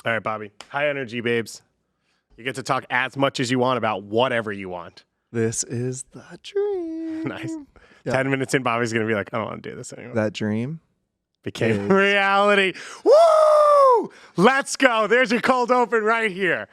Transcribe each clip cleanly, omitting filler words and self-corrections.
All right, Bobby. High energy, babes. You get to talk as much as you want about whatever you want. This is the dream. Nice. Yeah. 10 minutes in, Bobby's going to be like, I don't want to do this anymore. That dream became reality. Woo! Let's go. There's your cold open right here.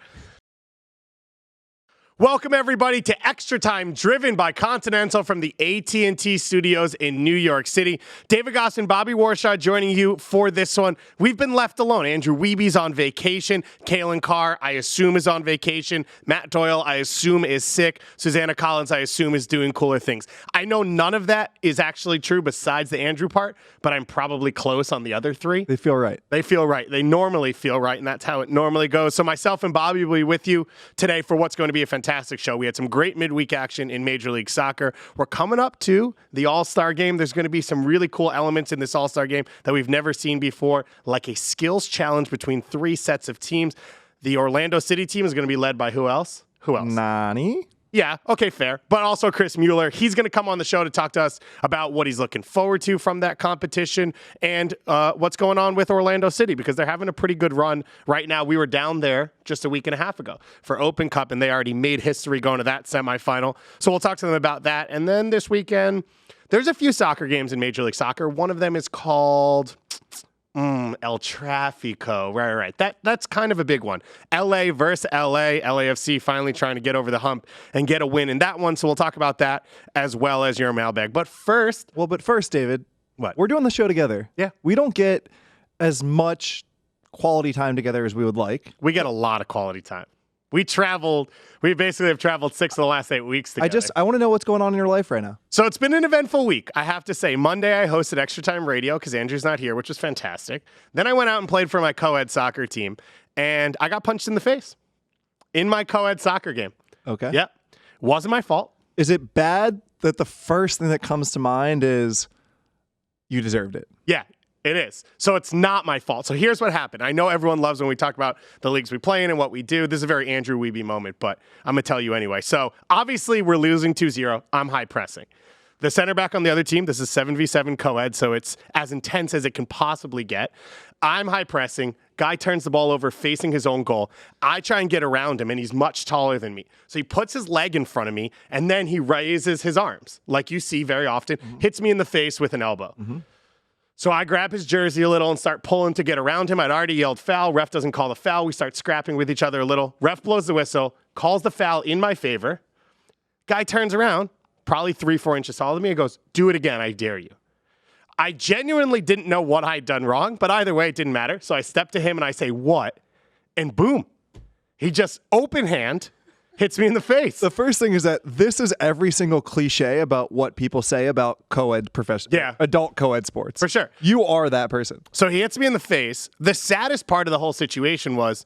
Welcome, everybody, to Extratime, driven by Continental from the AT&T studios in New York City. David Goss and Bobby Warshaw joining you for this one. We've been left alone. Andrew Wiebe's on vacation. Kalen Carr, I assume, is on vacation. Matt Doyle, I assume, is sick. Susanna Collins, I assume, is doing cooler things. I know none of that is actually true besides the Andrew part, but I'm probably close on the other three. They feel right. They feel right. They normally feel right, and that's how it normally goes. So myself and Bobby will be with you today for what's going to be a fantastic show. We had some great midweek action in Major League Soccer. We're coming up to the All-Star game. There's going to be some really cool elements in this All-Star game that we've never seen before, like a skills challenge between three sets of teams. The Orlando City team is going to be led by who else? Who else? Nani? Yeah, okay, fair. But also Chris Mueller. He's going to come on the show to talk to us about what he's looking forward to from that competition and what's going on with Orlando City, because they're having a pretty good run right now. We were down there just a week and a half ago for Open Cup, and they already made history going to that semifinal. So we'll talk to them about that. And then this weekend, there's a few soccer games in Major League Soccer. One of them is called El Trafico. Right. That's kind of a big one. LA versus LA. LAFC finally trying to get over the hump and get a win in that one. So we'll talk about that as well as your mailbag. But first, David, what? We're doing the show together. Yeah. We don't get as much quality time together as we would like. We get a lot of quality time. We basically have traveled 6 of the last 8 weeks together. I want to know what's going on in your life right now. So it's been an eventful week, I have to say. Monday, I hosted Extratime Radio because Andrew's not here, which was fantastic. Then I went out and played for my co-ed soccer team, and I got punched in the face in my co-ed soccer game. Okay. Yep. Wasn't my fault. Is it bad that the first thing that comes to mind is you deserved it? Yeah. It is. So it's not my fault. So here's what happened. I know everyone loves when we talk about the leagues we play in and what we do. This is a very Andrew Wiebe moment, but I'm going to tell you anyway. So obviously we're losing 2-0. I'm high pressing. The center back on the other team, this is 7v7 co-ed, so it's as intense as it can possibly get. I'm high pressing. Guy turns the ball over facing his own goal. I try and get around him, and he's much taller than me. So he puts his leg in front of me, and then he raises his arms, like you see very often, hits me in the face with an elbow. So I grab his jersey a little and start pulling to get around him. I'd already yelled foul. Ref doesn't call the foul. We start scrapping with each other a little. Ref blows the whistle, calls the foul in my favor. Guy turns around, probably 3-4 inches taller than me, and goes, "Do it again, I dare you." I genuinely didn't know what I'd done wrong, but either way, it didn't matter. So I step to him and I say, "What?" And boom, he just open hand hits me in the face. The first thing is that this is every single cliche about what people say about co-ed adult co-ed sports. For sure. You are that person. So he hits me in the face. The saddest part of the whole situation was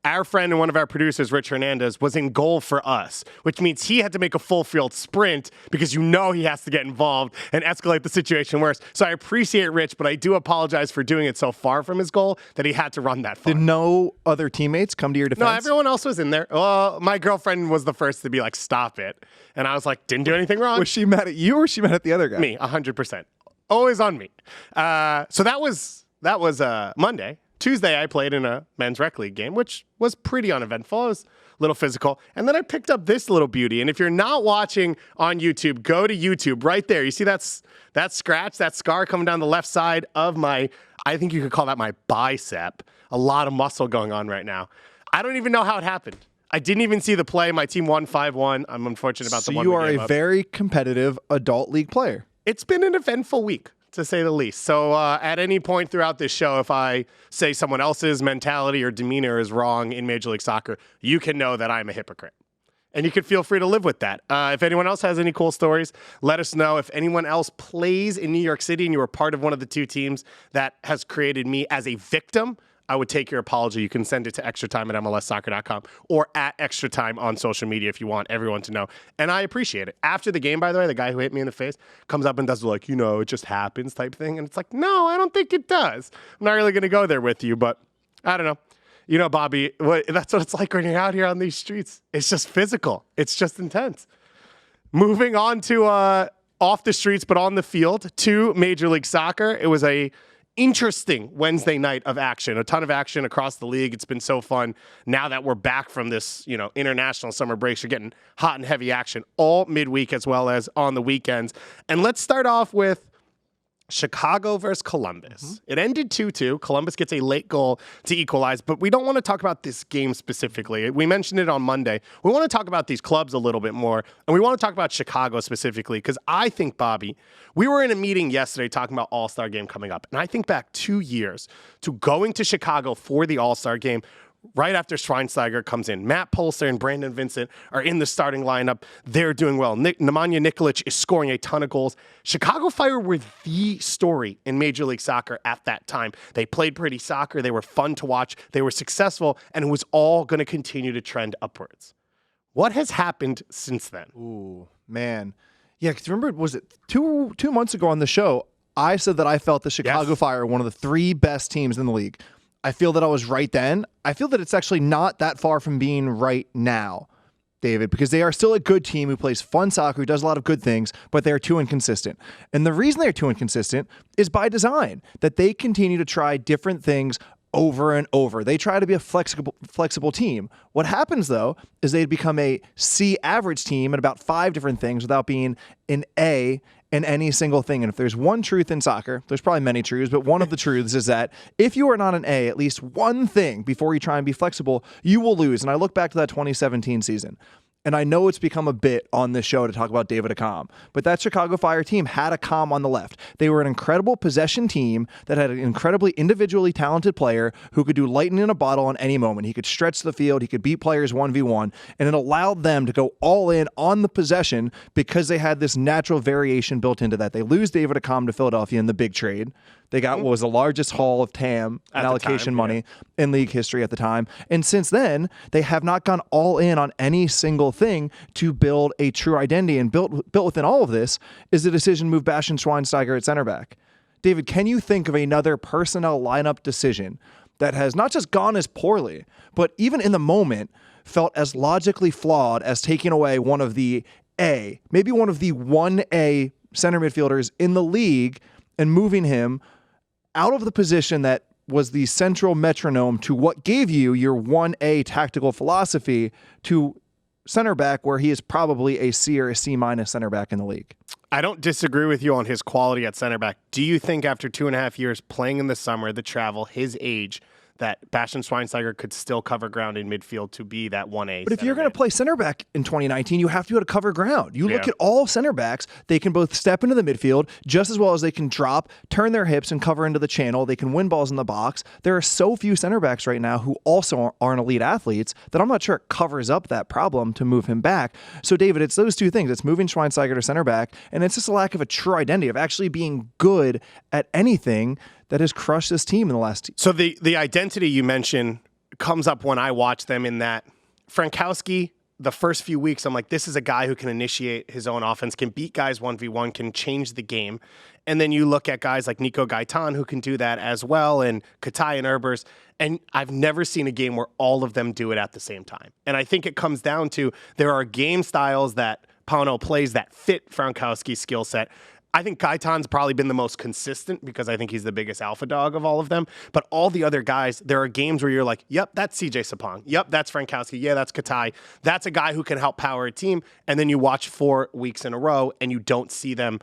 our friend and one of our producers, Rich Hernandez, was in goal for us, which means he had to make a full field sprint because he has to get involved and escalate the situation worse. So I appreciate Rich, but I do apologize for doing it so far from his goal that he had to run that far. Did no other teammates come to your defense? No, everyone else was in there. Well, my girlfriend was the first to be like, "Stop it." And I was like, didn't do anything wrong. Was she mad at you or was she mad at the other guy? Me, 100%. Always on me. So that was Monday. Tuesday, I played in a men's rec league game, which was pretty uneventful. It was a little physical. And then I picked up this little beauty. And if you're not watching on YouTube, go to YouTube right there. You see that scratch, that scar coming down the left side of my, I think you could call that my bicep. A lot of muscle going on right now. I don't even know how it happened. I didn't even see the play. My team won 5-1. I'm unfortunate about the one. So you are a very competitive adult league player. It's been an eventful week, to say the least. So at any point throughout this show, if I say someone else's mentality or demeanor is wrong in Major League Soccer, you can know that I'm a hypocrite. And you can feel free to live with that. If anyone else has any cool stories, let us know. If anyone else plays in New York City and you were part of one of the two teams that has created me as a victim, I would take your apology. You can send it to extratime@mlssoccer.com or at Extratime on social media if you want everyone to know. And I appreciate it. After the game, by the way, the guy who hit me in the face comes up and does like, it just happens type thing. And it's like, no, I don't think it does. I'm not really going to go there with you, but I don't know. Bobby, that's what it's like when you're out here on these streets. It's just physical. It's just intense. Moving on to off the streets, but on the field, to Major League Soccer. It was a interesting Wednesday night of action, a ton of action across the league. It's been so fun. Now that we're back from this, international summer breaks, you're getting hot and heavy action all midweek as well as on the weekends. And let's start off with Chicago versus Columbus. It ended 2-2. Columbus gets a late goal to equalize, but we don't want to talk about this game specifically. We mentioned it on Monday. We want to talk about these clubs a little bit more, and we want to talk about Chicago specifically because I think, Bobby, we were in a meeting yesterday talking about All-Star Game coming up, and I think back 2 years to going to Chicago for the All-Star Game right after Schweinsteiger comes in. Matt Polster and Brandon Vincent are in the starting lineup. They're doing well. Nemanja Nikolic is scoring a ton of goals. Chicago Fire were the story in Major League Soccer at that time. They played pretty soccer. They were fun to watch. They were successful, and it was all going to continue to trend upwards. What has happened since then? Ooh, man. Yeah, because remember, was it two months ago on the show, I said that I felt the Chicago Fire were one of the 3 best teams in the league. I feel that I was right then. I feel that it's actually not that far from being right now, David, because they are still a good team who plays fun soccer, who does a lot of good things, but they're too inconsistent. And the reason they're too inconsistent is by design, that they continue to try different things over and over. They try to be a flexible team. What happens, though, is they become a C average team at about 5 different things without being an A in any single thing. And if there's one truth in soccer, there's probably many truths, but one of the truths is that if you are not an A, at least one thing before you try and be flexible, you will lose. And I look back to that 2017 season. And I know it's become a bit on this show to talk about David Accam, but that Chicago Fire team had Accam on the left. They were an incredible possession team that had an incredibly individually talented player who could do lightning in a bottle on any moment. He could stretch the field, he could beat players 1v1, and it allowed them to go all in on the possession because they had this natural variation built into that. They lose David Accam to Philadelphia in the big trade. They got what was the largest haul of TAM and allocation money in league history at the time. And since then, they have not gone all in on any single thing to build a true identity. And built within all of this is the decision to move Bastian Schweinsteiger at center back. David, can you think of another personnel lineup decision that has not just gone as poorly, but even in the moment felt as logically flawed as taking away one of the A, maybe one of the 1A center midfielders in the league and moving him out of the position that was the central metronome to what gave you your 1A tactical philosophy to center back, where he is probably a C or a C- center back in the league? I don't disagree with you on his quality at center back. Do you think after 2.5 years playing in the summer, the travel, his age, that Bastian Schweinsteiger could still cover ground in midfield to be that 1A? But if you're going to play center back in 2019, you have to be able to cover ground. You look at all center backs, they can both step into the midfield just as well as they can drop, turn their hips and cover into the channel. They can win balls in the box. There are so few center backs right now who also aren't elite athletes that I'm not sure it covers up that problem to move him back. So David, it's those two things. It's moving Schweinsteiger to center back, and it's just a lack of a true identity of actually being good at anything that has crushed this team in the last. So the identity you mentioned comes up when I watch them in that Frankowski, the first few weeks, I'm like, this is a guy who can initiate his own offense, can beat guys 1v1, can change the game. And then you look at guys like Nico Gaetan who can do that as well, and Katai and Erbers. And I've never seen a game where all of them do it at the same time. And I think it comes down to there are game styles that Pauno plays that fit Frankowski's skill set. I think Gaetan's probably been the most consistent because I think he's the biggest alpha dog of all of them. But all the other guys, there are games where you're like, yep, that's CJ Sapong. Yep, that's Frankowski. Yeah, that's Katai. That's a guy who can help power a team. And then you watch 4 weeks in a row and you don't see them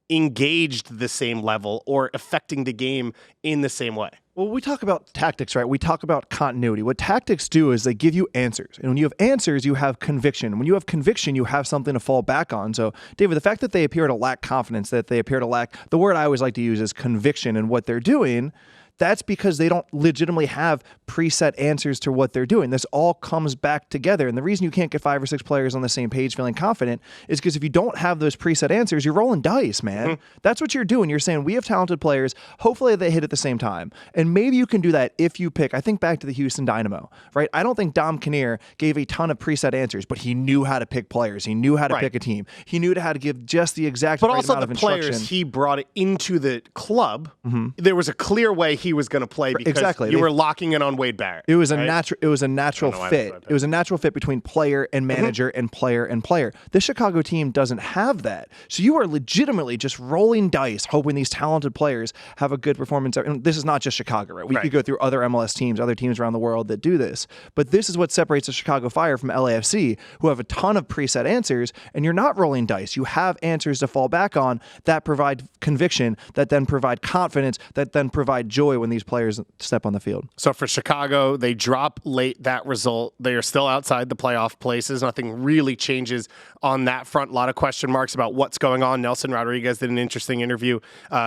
engaged the same level or affecting the game in the same way. Well, we talk about tactics, right? We talk about continuity. What tactics do is they give you answers. And when you have answers, you have conviction. When you have conviction, you have something to fall back on. So, David, the fact that they appear to lack confidence, that they appear to lack, the word I always like to use is conviction in what they're doing, that's because they don't legitimately have preset answers to what they're doing. This all comes back together. And the reason you can't get 5 or 6 players on the same page feeling confident is because if you don't have those preset answers, you're rolling dice, man. Mm-hmm. That's what you're doing. You're saying, we have talented players. Hopefully they hit at the same time. And maybe you can do that if you pick, I think back to the Houston Dynamo, right? I don't think Dom Kinnear gave a ton of preset answers, but he knew how to pick players. He knew how to pick a team. He knew how to give just the exact right amount of instruction. But also the players he brought into the club, there was a clear way he he was going to play because exactly. you were locking in on Wade Barrett. It was right? It was a natural fit. It was a natural fit between player and manager and player and player. This Chicago team doesn't have that. So you are legitimately just rolling dice, hoping these talented players have a good performance. And this is not just Chicago, right? We could go through other MLS teams, other teams around the world that do this. But this is what separates the Chicago Fire from LAFC, who have a ton of preset answers, and you're not rolling dice. You have answers to fall back on that provide conviction, that then provide confidence, that then provide joy when these players step on the field. So for Chicago, they drop late that result. They are still outside the playoff places. Nothing really changes on that front. A lot of question marks about what's going on. Nelson Rodriguez did an interesting interview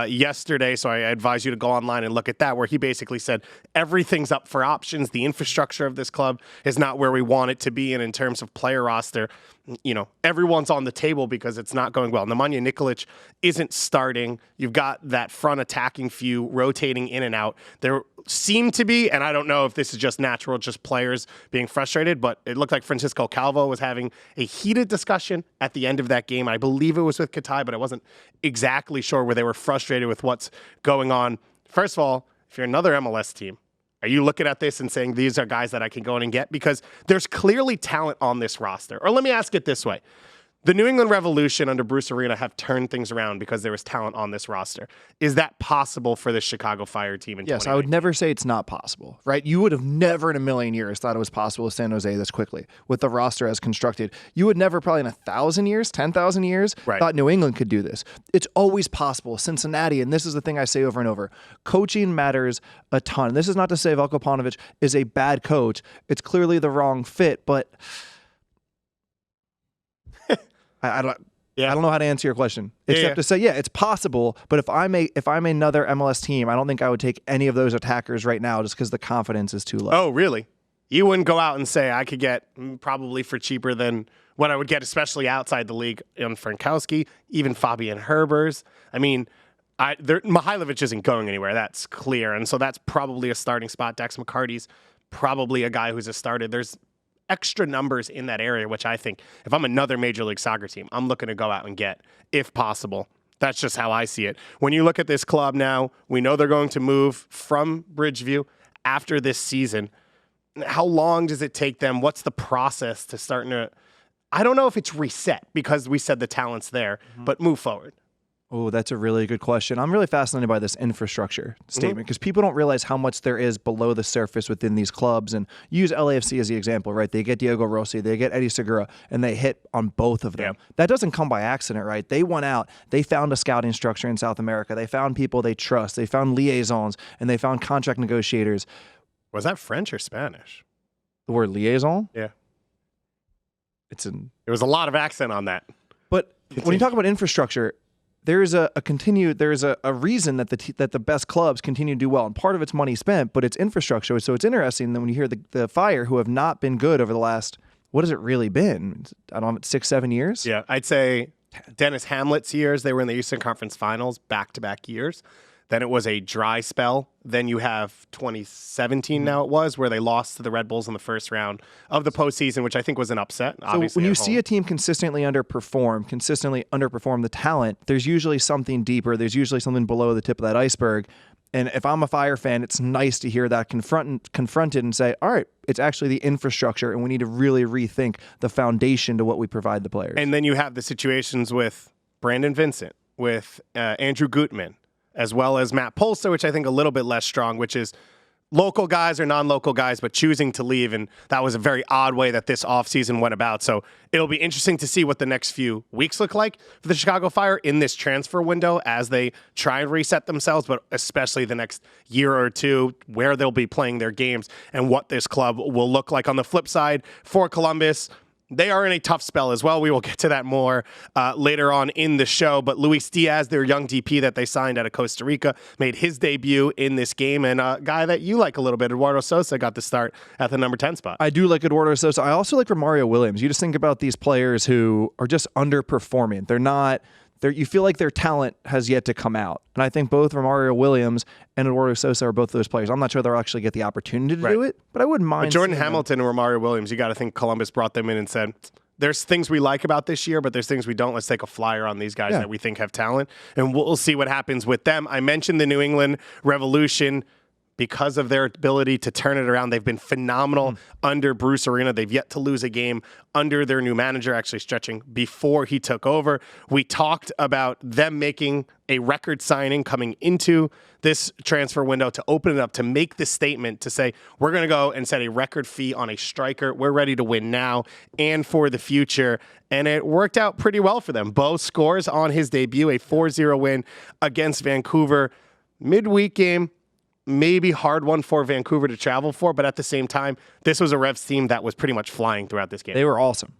yesterday, so I advise you to go online and look at that, where he basically said everything's up for options. The infrastructure of this club is not where we want it to be, and in terms of player roster, everyone's on the table because it's not going well. Nemanja Nikolic isn't starting. You've got that front attacking few rotating in and out. There seem to be, and I don't know if this is just natural, just players being frustrated, but it looked like Francisco Calvo was having a heated discussion at the end of that game. I believe it was with Katai, but I wasn't exactly sure, where they were frustrated with what's going on. First of all, if you're another MLS team, are you looking at this and saying these are guys that I can go in and get? Because there's clearly talent on this roster. Or let me ask it this way. The New England Revolution under Bruce Arena have turned things around because there was talent on this roster. Is that possible for the Chicago Fire team in 2019? Yes, I would never say it's not possible, right? You would have never in a million years thought it was possible with San Jose this quickly with the roster as constructed. You would never probably in 1,000 years, 10,000 years, thought New England could do this. It's always possible. Cincinnati, and this is the thing I say over and over, coaching matters a ton. This is not to say Veljko Paunovic is a bad coach. It's clearly the wrong fit, but I don't know how to answer your question, except to say, it's possible. But if I'm another MLS team, I don't think I would take any of those attackers right now just because the confidence is too low. Oh, really? You wouldn't go out and say I could get probably for cheaper than what I would get, especially outside the league, on Frankowski, even Fabian Herbers. I mean, Mihailovic isn't going anywhere. That's clear. And so that's probably a starting spot. Dax McCarty's probably a guy who's a starter. There's extra numbers in that area, which I think if I'm another Major League Soccer team, I'm looking to go out and get, if possible. That's just how I see it. When you look at this club now, we know they're going to move from Bridgeview after this season. How long does it take them? What's the process to starting to, I don't know if it's reset because we said the talent's there, but move forward. Oh, that's a really good question. I'm really fascinated by this infrastructure statement because people don't realize how much there is below the surface within these clubs. And use LAFC as the example, right? They get Diego Rossi, they get Eddie Segura, and they hit on both of them. That doesn't come by accident, right? They went out, they found a scouting structure in South America. They found people they trust. They found liaisons, and they found contract negotiators. Was that French or Spanish? The word liaison? Yeah. There was a lot of accent on that. But when you talk about infrastructure, there's a reason that the best clubs continue to do well, and part of it's money spent, but it's infrastructure. So it's interesting that when you hear the Fire, who have not been good over the last, what has it really been? I don't know, 6-7 years. Yeah, I'd say Dennis Hamlet's years. They were in the Eastern Conference Finals back-to-back years. Then it was a dry spell. Then you have 2017 now it was, where they lost to the Red Bulls in the first round of the postseason, which I think was an upset. So when you see a team consistently underperform the talent, there's usually something deeper. There's usually something below the tip of that iceberg. And if I'm a Fire fan, it's nice to hear that confronted and say, all right, it's actually the infrastructure, and we need to really rethink the foundation to what we provide the players. And then you have the situations with Brandon Vincent, with Andrew Gutman, as well as Matt Polster, which I think a little bit less strong, which is local guys or non-local guys, but choosing to leave. And that was a very odd way that this offseason went about. So it'll be interesting to see what the next few weeks look like for the Chicago Fire in this transfer window as they try and reset themselves, but especially the next year or two, where they'll be playing their games and what this club will look like. On the flip side, for Columbus, they are in a tough spell as well. We will get to that more later on in the show. But Luis Diaz, their young DP that they signed out of Costa Rica, made his debut in this game. And a guy that you like a little bit, Eduardo Sosa, got the start at the number 10 spot. I do like Eduardo Sosa. I also like Romario Williams. You just think about these players who are just underperforming. They're not... You feel like their talent has yet to come out. And I think both Romario Williams and Eduardo Sosa are both those players. I'm not sure they'll actually get the opportunity to do it, but I wouldn't mind. But Jordan Hamilton and Romario Williams, you got to think Columbus brought them in and said, there's things we like about this year, but there's things we don't. Let's take a flyer on these guys that we think have talent, and we'll see what happens with them. I mentioned the New England Revolution. because of their ability to turn it around. They've been phenomenal under Bruce Arena. They've yet to lose a game under their new manager, actually stretching before he took over. We talked about them making a record signing coming into this transfer window to open it up, to make the statement to say, we're going to go and set a record fee on a striker. We're ready to win now and for the future. And it worked out pretty well for them. Bou scores on his debut, a 4-0 win against Vancouver. Midweek game, maybe hard one for Vancouver to travel for, but at the same time, this was a Revs team that was pretty much flying throughout this game. They were awesome.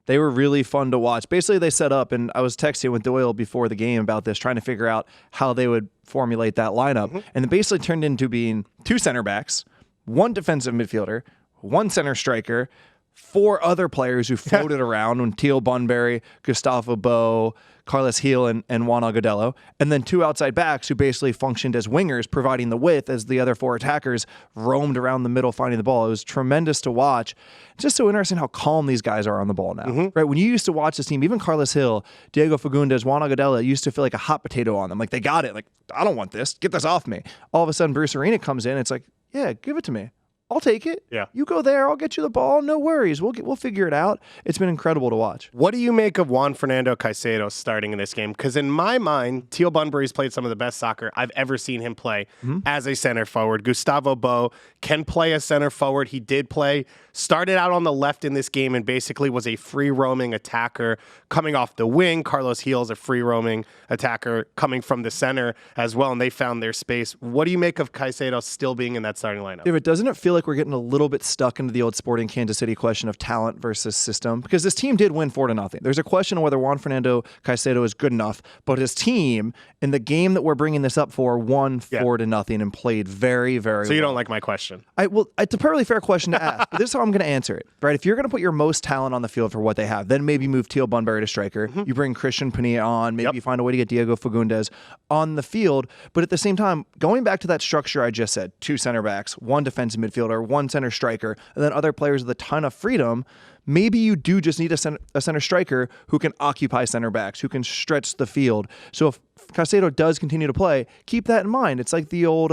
They were really fun to watch. Basically, they set up, and I was texting with Doyle before the game about this, trying to figure out how they would formulate that lineup. And it basically turned into being 2 center backs, 1 defensive midfielder, 1 center striker, 4 other players who floated around, Teal Bunbury, Gustavo Bou, Carlos Gil, and Juan Agudelo, and then 2 outside backs who basically functioned as wingers, providing the width as the other 4 attackers roamed around the middle finding the ball. It was tremendous to watch. It's just so interesting how calm these guys are on the ball now. Right? When you used to watch this team, even Carlos Gil, Diego Fagundes, Juan Agudelo, used to feel like a hot potato on them. Like, they got it. Like, I don't want this. Get this off me. All of a sudden, Bruce Arena comes in. It's like, yeah, give it to me. I'll take it. Yeah. You go there. I'll get you the ball. No worries. We'll figure it out. It's been incredible to watch. What do you make of Juan Fernando Caicedo starting in this game? Because in my mind, Teal Bunbury's played some of the best soccer I've ever seen him play as a center forward. Gustavo Bou can play as center forward. He did play. Started out on the left in this game and basically was a free-roaming attacker coming off the wing. Carlos Gil is a free-roaming attacker coming from the center as well, and they found their space. What do you make of Caicedo still being in that starting lineup? David, doesn't it feel like we're getting a little bit stuck into the old Sporting Kansas City question of talent versus system? Because this team did win 4-0. There's a question of whether Juan Fernando Caicedo is good enough, but his team, in the game that we're bringing this up for, won 4-0 and played very, very well. So you don't like my question? It's a perfectly fair question to ask, but this is how I'm going to answer it. Right? If you're going to put your most talent on the field for what they have, then maybe move Teal Bunbury to striker. You bring Christian Pania on. Maybe you find a way to get Diego Fagundes on the field. But at the same time, going back to that structure I just said, 2 center backs, 1 defensive midfielder, 1 center striker, and then other players with a ton of freedom, maybe you do just need a center striker who can occupy center backs, who can stretch the field. So if Caicedo does continue to play, keep that in mind. It's like the old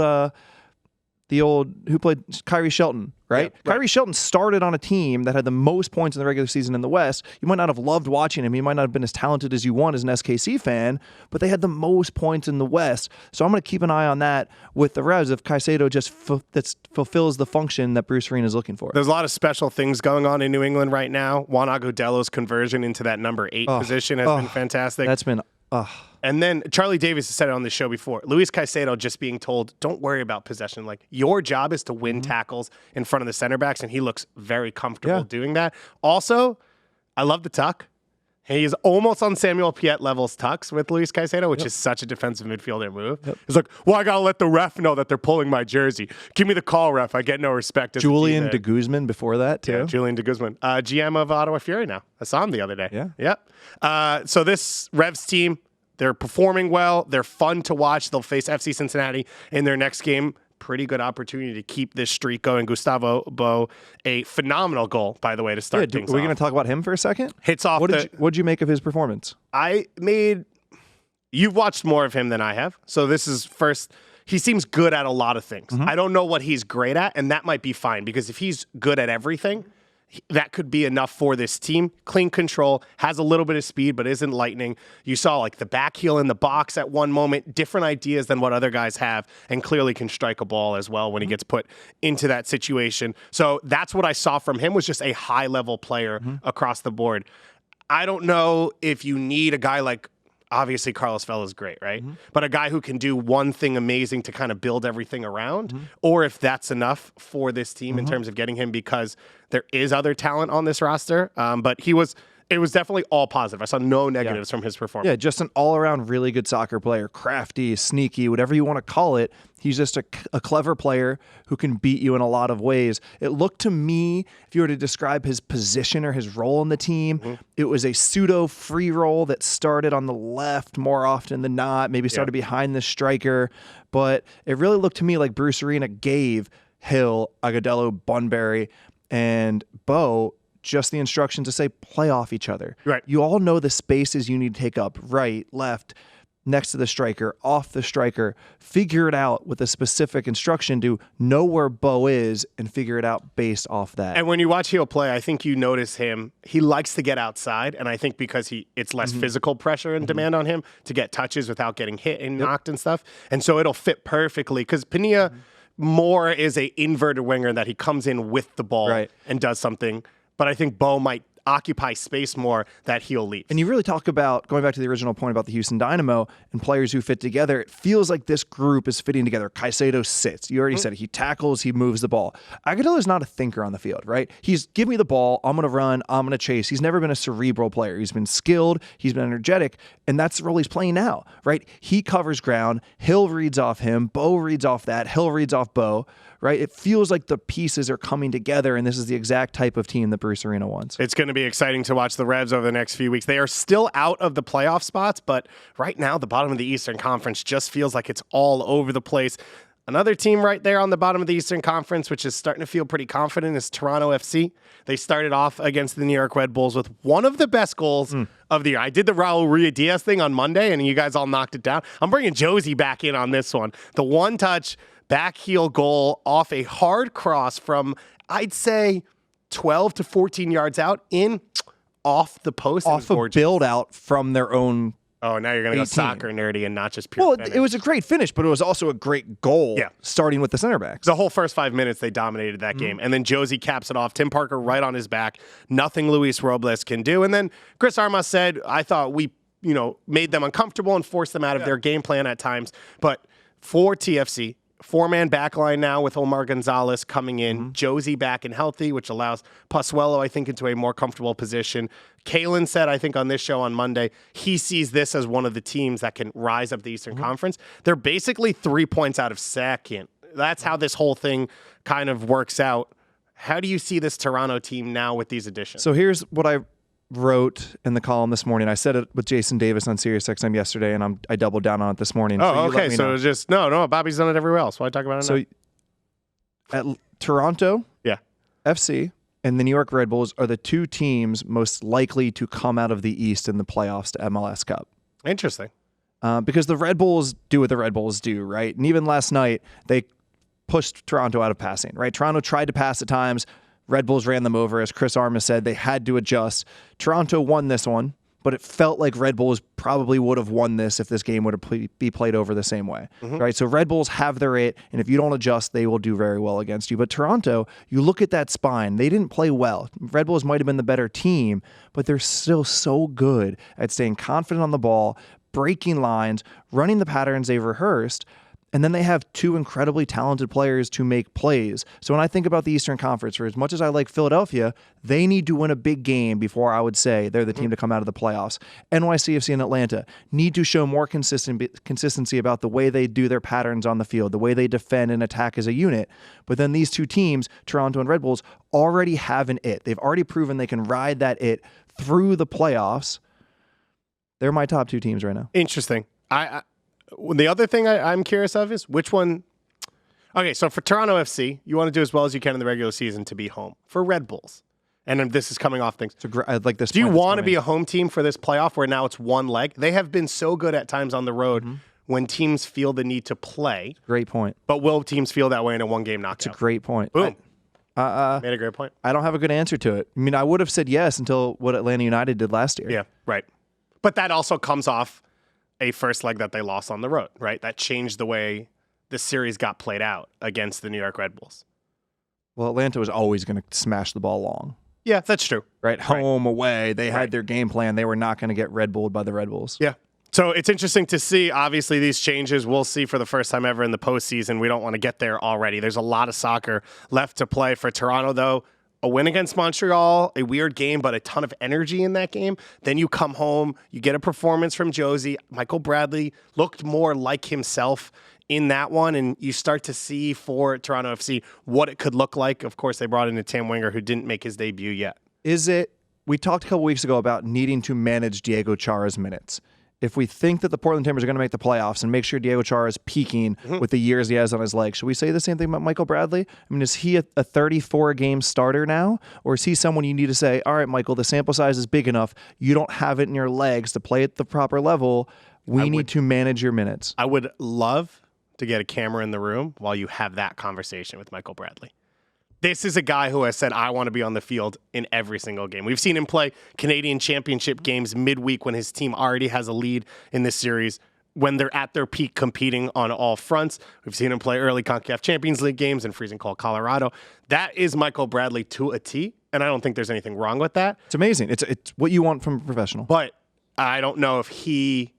who played Kyrie Shelton, right? Yeah, Kyrie Shelton started on a team that had the most points in the regular season in the West. You might not have loved watching him. He might not have been as talented as you want as an SKC fan, but they had the most points in the West. So I'm going to keep an eye on that with the Revs if Caicedo just fulfills the function that Bruce Arena is looking for. There's a lot of special things going on in New England right now. Juan Agudelo's conversion into that number 8 position has been fantastic. That's been... And then Charlie Davis has said it on the show before. Luis Caicedo just being told, don't worry about possession. Like, your job is to win tackles in front of the center backs, and he looks very comfortable doing that. Also, I love the tuck. He's almost on Samuel Piet levels tucks with Luis Caicedo, which is such a defensive midfielder move. He's like, well, I got to let the ref know that they're pulling my jersey. Give me the call, ref. I get no respect. Julian de Guzman before that, too. Yeah, Julian de Guzman. GM of Ottawa Fury now. I saw him the other day. Yep. So this Revs team, they're performing well. They're fun to watch. They'll face FC Cincinnati in their next game. Pretty good opportunity to keep this streak going. Gustavo Bou, a phenomenal goal, by the way, to start things off. Are we going to talk about him for a second? Hits off. What did you make of his performance? You've watched more of him than I have. So this is first. He seems good at a lot of things. I don't know what he's great at, and that might be fine, because if he's good at everything, that could be enough for this team. Clean control, has a little bit of speed, but isn't lightning. You saw like the back heel in the box at one moment, different ideas than what other guys have, and clearly can strike a ball as well when he gets put into that situation. So that's what I saw from him, was just a high-level player across the board. I don't know if you need a guy like, obviously Carlos Vela is great, right? But a guy who can do one thing amazing to kind of build everything around, or if that's enough for this team in terms of getting him, because there is other talent on this roster. But it was definitely all positive. I saw no negatives from his performance. Yeah, just an all-around really good soccer player. Crafty, sneaky, whatever you want to call it. He's just a clever player who can beat you in a lot of ways. It looked to me, if you were to describe his position or his role in the team, it was a pseudo free roll that started on the left more often than not, maybe started behind the striker. But it really looked to me like Bruce Arena gave Gil, Agudelo, Bunbury, and Bou just the instructions to say, play off each other. Right. You all know the spaces you need to take up, right, left, next to the striker, off the striker, figure it out with a specific instruction to know where Bou is and figure it out based off that. And when you watch Heel play, I think you notice him. He likes to get outside, and I think because it's less physical pressure and demand on him to get touches without getting hit and knocked and stuff. And so it'll fit perfectly because Pinilla more is a inverted winger that he comes in with the ball and does something. But I think Bou might occupy space more that Heel leaves. And you really talk about, going back to the original point about the Houston Dynamo and players who fit together, it feels like this group is fitting together. Caicedo sits. You already said it. He tackles, he moves the ball. Agudelo is not a thinker on the field, right? He's, give me the ball, I'm going to run, I'm going to chase. He's never been a cerebral player. He's been skilled, he's been energetic, and that's the role he's playing now, right? He covers ground, Hill reads off him, Bou reads off that, Hill reads off Bou, right? It feels like the pieces are coming together, and this is the exact type of team that Bruce Arena wants. It's going to be exciting to watch the Revs over the next few weeks. They are still out of the playoff spots, but right now the bottom of the Eastern Conference just feels like it's all over the place. Another team right there on the bottom of the Eastern Conference, which is starting to feel pretty confident, is Toronto FC. They started off against the New York Red Bulls with one of the best goals of the year. I did the Raul Ruiz-Diaz thing on Monday, and you guys all knocked it down. I'm bringing Josie back in on this one. The one-touch back heel goal off a hard cross from, I'd say, 12 to 14 yards out in off the post. Off a build out from their own. Oh, now you're going to go soccer nerdy and not just pure Well, finish. it was a great finish, but it was also a great goal starting with the center backs. The whole first 5 minutes, they dominated that game. And then Josie caps it off. Tim Parker right on his back. Nothing Luis Robles can do. And then Chris Armas said, I thought we, made them uncomfortable and forced them out of their game plan at times. But for TFC, four-man backline now with Omar Gonzalez coming in. Josie back and healthy, which allows Pozuelo, I think, into a more comfortable position. Kalen said, I think, on this show on Monday, he sees this as one of the teams that can rise up the Eastern Conference. They're basically 3 points out of second. That's how this whole thing kind of works out. How do you see this Toronto team now with these additions? So here's what I wrote in the column this morning. I said it with Jason Davis on SiriusXM yesterday, and I doubled down on it this morning. Oh, okay. So it's just no. Bobby's done it everywhere else. Why talk about it so now? At Toronto, FC, and the New York Red Bulls are the two teams most likely to come out of the East in the playoffs to MLS Cup. Interesting. Because the Red Bulls do what the Red Bulls do, right? And even last night, they pushed Toronto out of passing, right? Toronto tried to pass at times. Red Bulls ran them over. As Chris Armas said, they had to adjust. Toronto won this one, but it felt like Red Bulls probably would have won this if this game would have be played over the same way, right? So Red Bulls have their it, and if you don't adjust, they will do very well against you. But Toronto, you look at that spine, they didn't play well. Red Bulls might have been the better team, but they're still so good at staying confident on the ball, breaking lines, running the patterns they've rehearsed. And then they have two incredibly talented players to make plays. So when I think about the Eastern Conference, for as much as I like Philadelphia, they need to win a big game before I would say they're the team to come out of the playoffs. NYCFC and Atlanta need to show more consistency about the way they do their patterns on the field, the way they defend and attack as a unit. But then these two teams, Toronto and Red Bulls, already have an it. They've already proven they can ride that it through the playoffs. They're my top two teams right now. Interesting. The other thing I'm curious of is which one. Okay, so for Toronto FC, you want to do as well as you can in the regular season to be home. For Red Bulls, and this is coming off things. I like this. Do you want to be a home team for this playoff where now it's one leg? They have been so good at times on the road when teams feel the need to play. Great point. But will teams feel that way in a one-game knockout? It's a great point. Boom. Made a great point. I don't have a good answer to it. I mean, I would have said yes until what Atlanta United did last year. Yeah, right. But that also comes off a first leg that they lost on the road, right? That changed the way the series got played out against the New York Red Bulls. Well, Atlanta was always going to smash the ball long. Yeah, that's true. Right? Home, away. They had their game plan. They were not going to get Red Bulled by the Red Bulls. Yeah. So it's interesting to see, obviously, these changes we'll see for the first time ever in the postseason. We don't want to get there already. There's a lot of soccer left to play for Toronto, though. A win against Montreal, a weird game, but a ton of energy in that game. Then you come home, you get a performance from Josie. Michael Bradley looked more like himself in that one, and you start to see for Toronto FC what it could look like. Of course, they brought in a Tam Winger who didn't make his debut yet. We talked a couple weeks ago about needing to manage Diego Chara's minutes. If we think that the Portland Timbers are going to make the playoffs and make sure Diego Chara is peaking with the years he has on his legs, should we say the same thing about Michael Bradley? I mean, is he a 34-game starter now? Or is he someone you need to say, all right, Michael, the sample size is big enough. You don't have it in your legs to play at the proper level. We need to manage your minutes. I would love to get a camera in the room while you have that conversation with Michael Bradley. This is a guy who has said, I want to be on the field in every single game. We've seen him play Canadian Championship games midweek when his team already has a lead in this series, when they're at their peak competing on all fronts. We've seen him play early CONCACAF Champions League games in freezing cold Colorado. That is Michael Bradley to a T, and I don't think there's anything wrong with that. It's amazing. It's what you want from a professional. But I don't know if he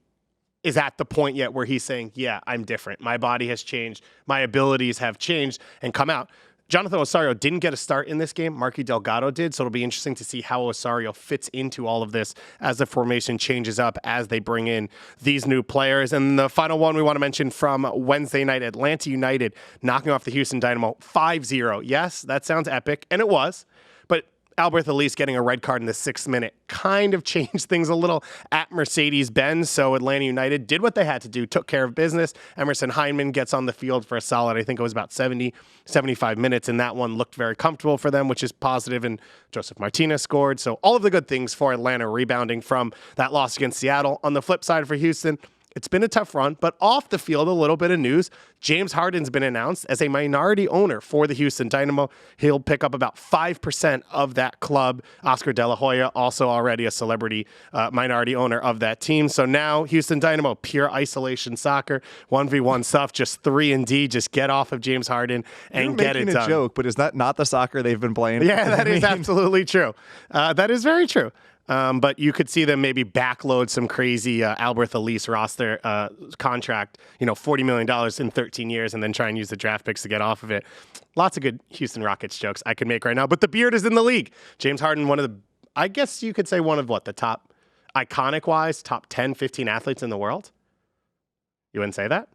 is at the point yet where he's saying, yeah, I'm different. My body has changed. My abilities have changed and come out. Jonathan Osorio didn't get a start in this game. Marky Delgado did, so it'll be interesting to see how Osorio fits into all of this as the formation changes up, as they bring in these new players. And the final one we want to mention from Wednesday night, Atlanta United knocking off the Houston Dynamo 5-0. Yes, that sounds epic, and it was. But Alberth Elise getting a red card in the 6th minute kind of changed things a little at Mercedes-Benz. So Atlanta United did what they had to do, took care of business. Emerson Hyndman gets on the field for a solid, I think it was about 70, 75 minutes, and that one looked very comfortable for them, which is positive, and Joseph Martinez scored. So all of the good things for Atlanta rebounding from that loss against Seattle. On the flip side for Houston, it's been a tough run, but off the field, a little bit of news. James Harden's been announced as a minority owner for the Houston Dynamo. He'll pick up about 5% of that club. Oscar De La Hoya, also already a celebrity minority owner of that team. So now Houston Dynamo, pure isolation soccer, 1v1 stuff, just 3-and-D, just get off of James Harden and get it done. You're making a joke, but is that not the soccer they've been playing? Yeah, that is absolutely true. That is very true. But you could see them maybe backload some crazy Alberth Elise roster contract, $40 million in 13 years, and then try and use the draft picks to get off of it. Lots of good Houston Rockets jokes I could make right now. But the beard is in the league. James Harden, one of the, I guess you could say one of the top, iconic-wise, top 10, 15 athletes in the world? You wouldn't say that?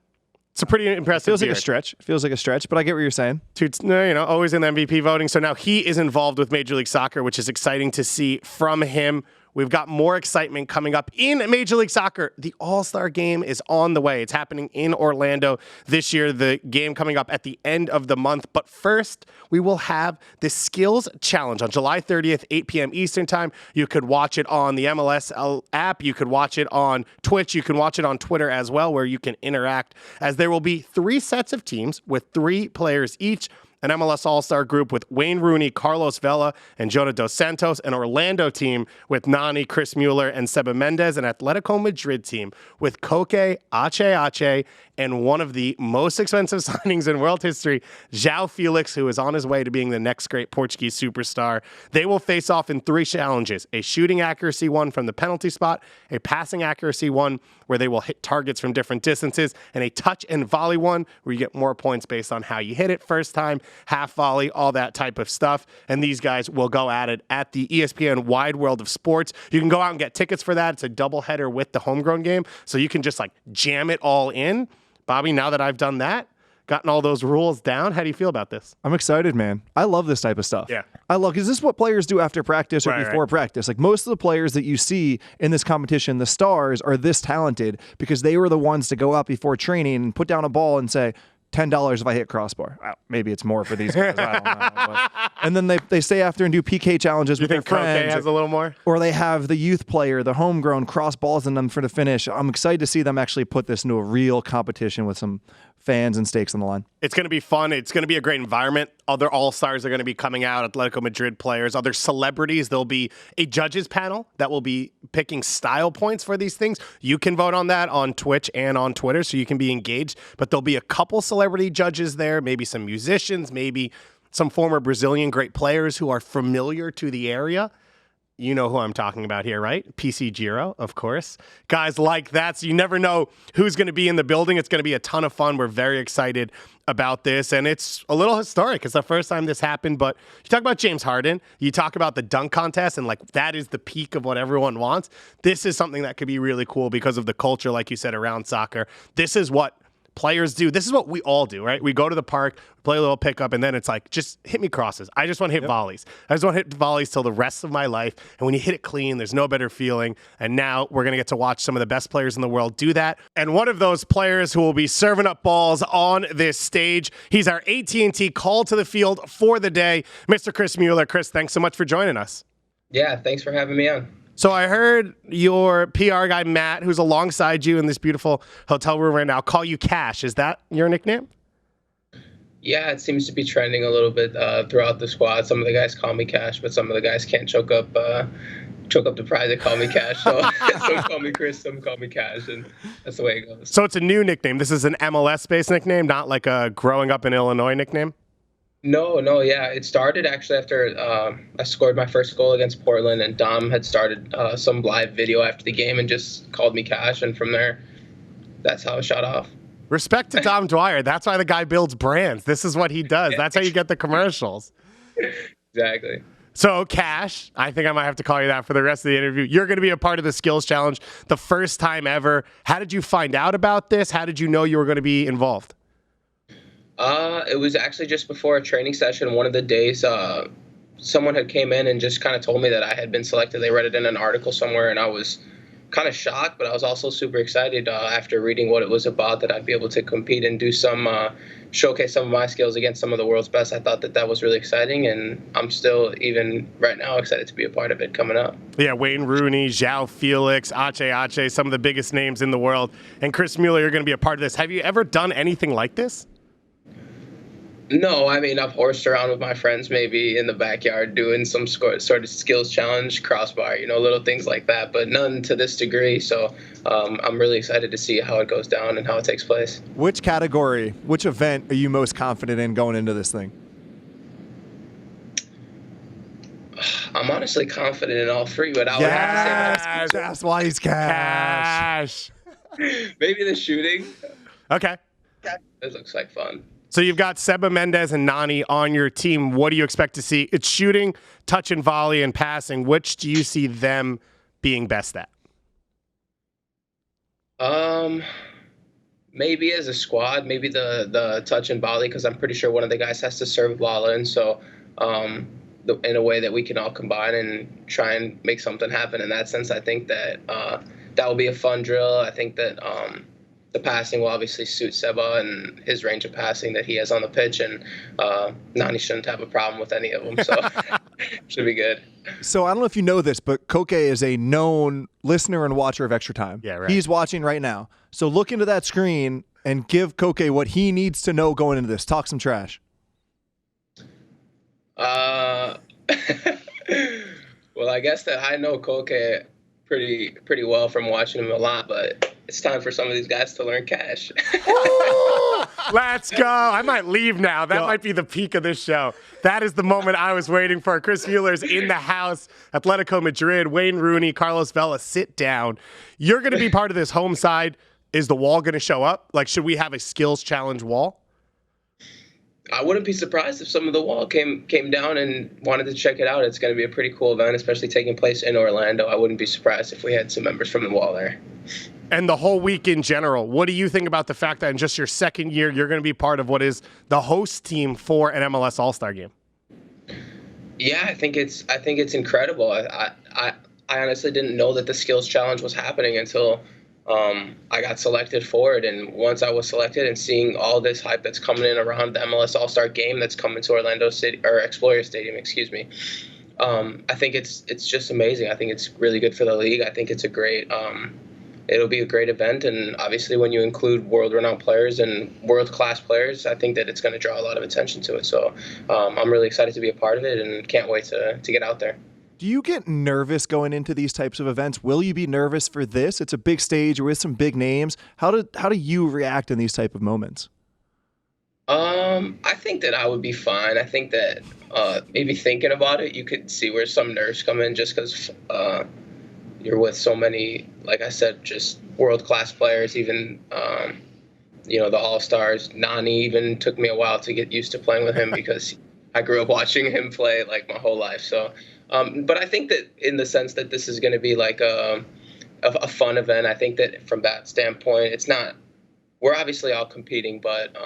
It's a pretty impressive Feels beard. Feels like a stretch, but I get what you're saying. Always in the MVP voting. So now he is involved with Major League Soccer, which is exciting to see from him. We've got more excitement coming up in Major League Soccer. The All-Star Game is on the way. It's happening in Orlando this year. The game coming up at the end of the month. But first, we will have the Skills Challenge on July 30th, 8 p.m. Eastern Time. You could watch it on the MLS app. You could watch it on Twitch. You can watch it on Twitter as well, where you can interact, as there will be 3 sets of teams with 3 players each. An MLS All-Star group with Wayne Rooney, Carlos Vela, and Jonah Dos Santos. An Orlando team with Nani, Chris Mueller, and Seba Mendez. An Atletico Madrid team with Koke, Ache, and one of the most expensive signings in world history, João Felix, who is on his way to being the next great Portuguese superstar. They will face off in 3 challenges: a shooting accuracy one from the penalty spot, a passing accuracy one where they will hit targets from different distances, and a touch and volley one where you get more points based on how you hit it first time, half volley, all that type of stuff. And these guys will go at it at the ESPN Wide World of Sports. You can go out and get tickets for that. It's a doubleheader with the homegrown game, so you can just jam it all in. Bobby, now that I've done that, gotten all those rules down, how do you feel about this? I'm excited, man. I love this type of stuff. Yeah. Is this what players do after practice or before practice? Most of the players that you see in this competition, the stars, are this talented because they were the ones to go out before training and put down a ball and say, $10 if I hit crossbar. Well, maybe it's more for these guys. I don't know. But, and then they stay after and do PK challenges with their friends. You think has a little more? Or they have the youth player, the homegrown, cross balls in them for the finish. I'm excited to see them actually put this into a real competition with some fans and stakes on the line. It's going to be fun. It's going to be a great environment. Other All-Stars are going to be coming out, Atletico Madrid players, other celebrities. There'll be a judges panel that will be picking style points for these things. You can vote on that on Twitch and on Twitter, so you can be engaged. But there'll be a couple celebrity judges there, maybe some musicians, maybe some former Brazilian great players who are familiar to the area. You know who I'm talking about here, right? PC Giro, of course. Guys like that, so you never know who's going to be in the building. It's going to be a ton of fun. We're very excited about this, and it's a little historic. It's the first time this happened, but you talk about James Harden, you talk about the dunk contest, and that is the peak of what everyone wants. This is something that could be really cool because of the culture, like you said, around soccer. This is what players do. This is what we all do, right? We go to the park, play a little pickup, and then it's just hit me crosses. I just want to hit volleys. I just want to hit volleys till the rest of my life. And when you hit it clean, there's no better feeling. And now we're going to get to watch some of the best players in the world do that. And one of those players who will be serving up balls on this stage, he's our AT&T call to the field for the day, Mr. Chris Mueller. Chris, thanks so much for joining us. Yeah, thanks for having me on. So I heard your PR guy, Matt, who's alongside you in this beautiful hotel room right now, call you Cash. Is that your nickname? Yeah, it seems to be trending a little bit throughout the squad. Some of the guys call me Cash, but some of the guys can't choke up the pride. They call me Cash. So some call me Chris, some call me Cash, and that's the way it goes. So it's a new nickname. This is an MLS-based nickname, not like a growing up in Illinois nickname? No, yeah. It started actually after I scored my first goal against Portland, and Dom had started some live video after the game and just called me Cash, and from there, that's how it shot off. Respect to Dom Dwyer. That's why the guy builds brands. This is what he does. That's how you get the commercials. Exactly. So, Cash, I think I might have to call you that for the rest of the interview. You're going to be a part of the skills challenge the first time ever. How did you find out about this? How did you know you were going to be involved? It was actually just before a training session. One of the days, someone had came in and just kind of told me that I had been selected. They read it in an article somewhere, and I was kind of shocked, but I was also super excited after reading what it was about, that I'd be able to compete and do some showcase some of my skills against some of the world's best. I thought that was really exciting, and I'm still, even right now, excited to be a part of it coming up. Yeah, Wayne Rooney, João Felix, Ache, some of the biggest names in the world. And Chris Mueller, you're going to be a part of this. Have you ever done anything like this? No, I mean, I've horsed around with my friends maybe in the backyard doing some sort of skills challenge, crossbar, little things like that, but none to this degree. So I'm really excited to see how it goes down and how it takes place. Which category, which event are you most confident in going into this thing? I'm honestly confident in all three, but I would have to say that's why he's Cash. Maybe the shooting. Okay. It looks like fun. So you've got Seba Mendez and Nani on your team. What do you expect to see? It's shooting, touch and volley, and passing. Which do you see them being best at? Maybe as a squad, maybe the touch and volley, because I'm pretty sure one of the guys has to serve volley, and so in a way that we can all combine and try and make something happen. In that sense, I think that that will be a fun drill. I think that the passing will obviously suit Seba and his range of passing that he has on the pitch, and Nani shouldn't have a problem with any of them, so should be good. So I don't know if you know this, but Koke is a known listener and watcher of Extratime. Yeah, right. He's watching right now. So look into that screen and give Koke what he needs to know going into this. Talk some trash. Well, I guess that I know Koke pretty well from watching him a lot, but it's time for some of these guys to learn Cash. Let's go. I might leave now. That might be the peak of this show. That is the moment I was waiting for. Chris Mueller's in the house. Atletico Madrid, Wayne Rooney, Carlos Vela, sit down. You're going to be part of this home side. Is the wall going to show up? Like, should we have a skills challenge wall? I wouldn't be surprised if some of the wall came down and wanted to check it out. It's going to be a pretty cool event, especially taking place in Orlando. I wouldn't be surprised if we had some members from the wall there. And the whole week in general, what do you think about the fact that in just your second year, you're going to be part of what is the host team for an MLS All-Star game? Yeah, I think it's incredible. I honestly didn't know that the skills challenge was happening until I got selected for it. And once I was selected and seeing all this hype that's coming in around the MLS All-Star game that's coming to Orlando City, or Exploria Stadium, excuse me, I think it's just amazing. I think it's really good for the league. I think it's a great it'll be a great event, and obviously when you include world-renowned players and world-class players, I think that it's going to draw a lot of attention to it. So I'm really excited to be a part of it and can't wait to get out there. Do you get nervous going into these types of events? Will you be nervous for this? It's a big stage with some big names. How do you react in these type of moments? I think that I would be fine. I think that maybe thinking about it, you could see where some nerves come in just because you're with so many, like I said, just world-class players, even, the All-Stars. Nani even took me a while to get used to playing with him because I grew up watching him play like my whole life. So, but I think that in the sense that this is going to be like a fun event, I think that from that standpoint, it's not, we're obviously all competing, but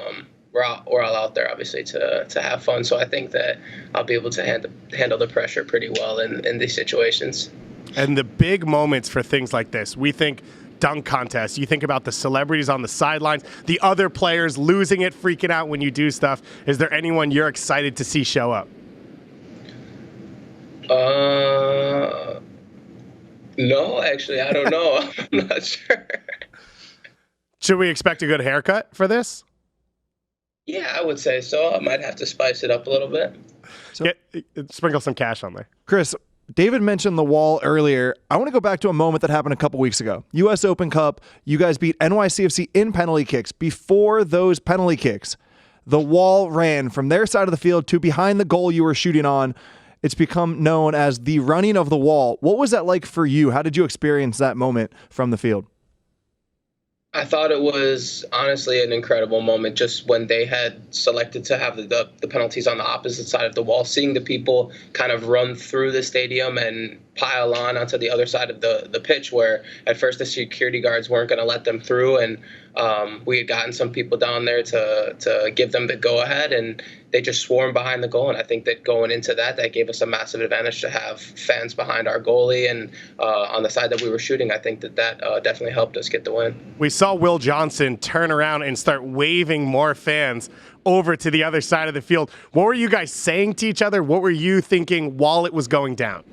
we're all out there obviously to have fun. So I think that I'll be able to handle the pressure pretty well in these situations. And the big moments for things like this, we think dunk contests. You think about the celebrities on the sidelines, the other players losing it, freaking out when you do stuff. Is there anyone you're excited to see show up? No, actually, I don't know. I'm not sure. Should we expect a good haircut for this? Yeah, I would say so. I might have to spice it up a little bit. So, Sprinkle some cash on there. Chris, David mentioned the wall earlier. I want to go back to a moment that happened a couple weeks ago. US Open Cup, you guys beat NYCFC in penalty kicks. Before those penalty kicks, the wall ran from their side of the field to behind the goal you were shooting on. It's become known as the running of the wall. What was that like for you? How did you experience that moment from the field? I thought it was honestly an incredible moment just when they had selected to have the penalties on the opposite side of the wall, seeing the people kind of run through the stadium and pile on onto the other side of the pitch, where at first the security guards weren't going to let them through. And we had gotten some people down there to give them the go ahead, and they just swarmed behind the goal. And I think that going into that gave us a massive advantage to have fans behind our goalie and on the side that we were shooting. I think that definitely helped us get the win. We saw Will Johnson turn around and start waving more fans over to the other side of the field. What were you guys saying to each other? What were you thinking while it was going down?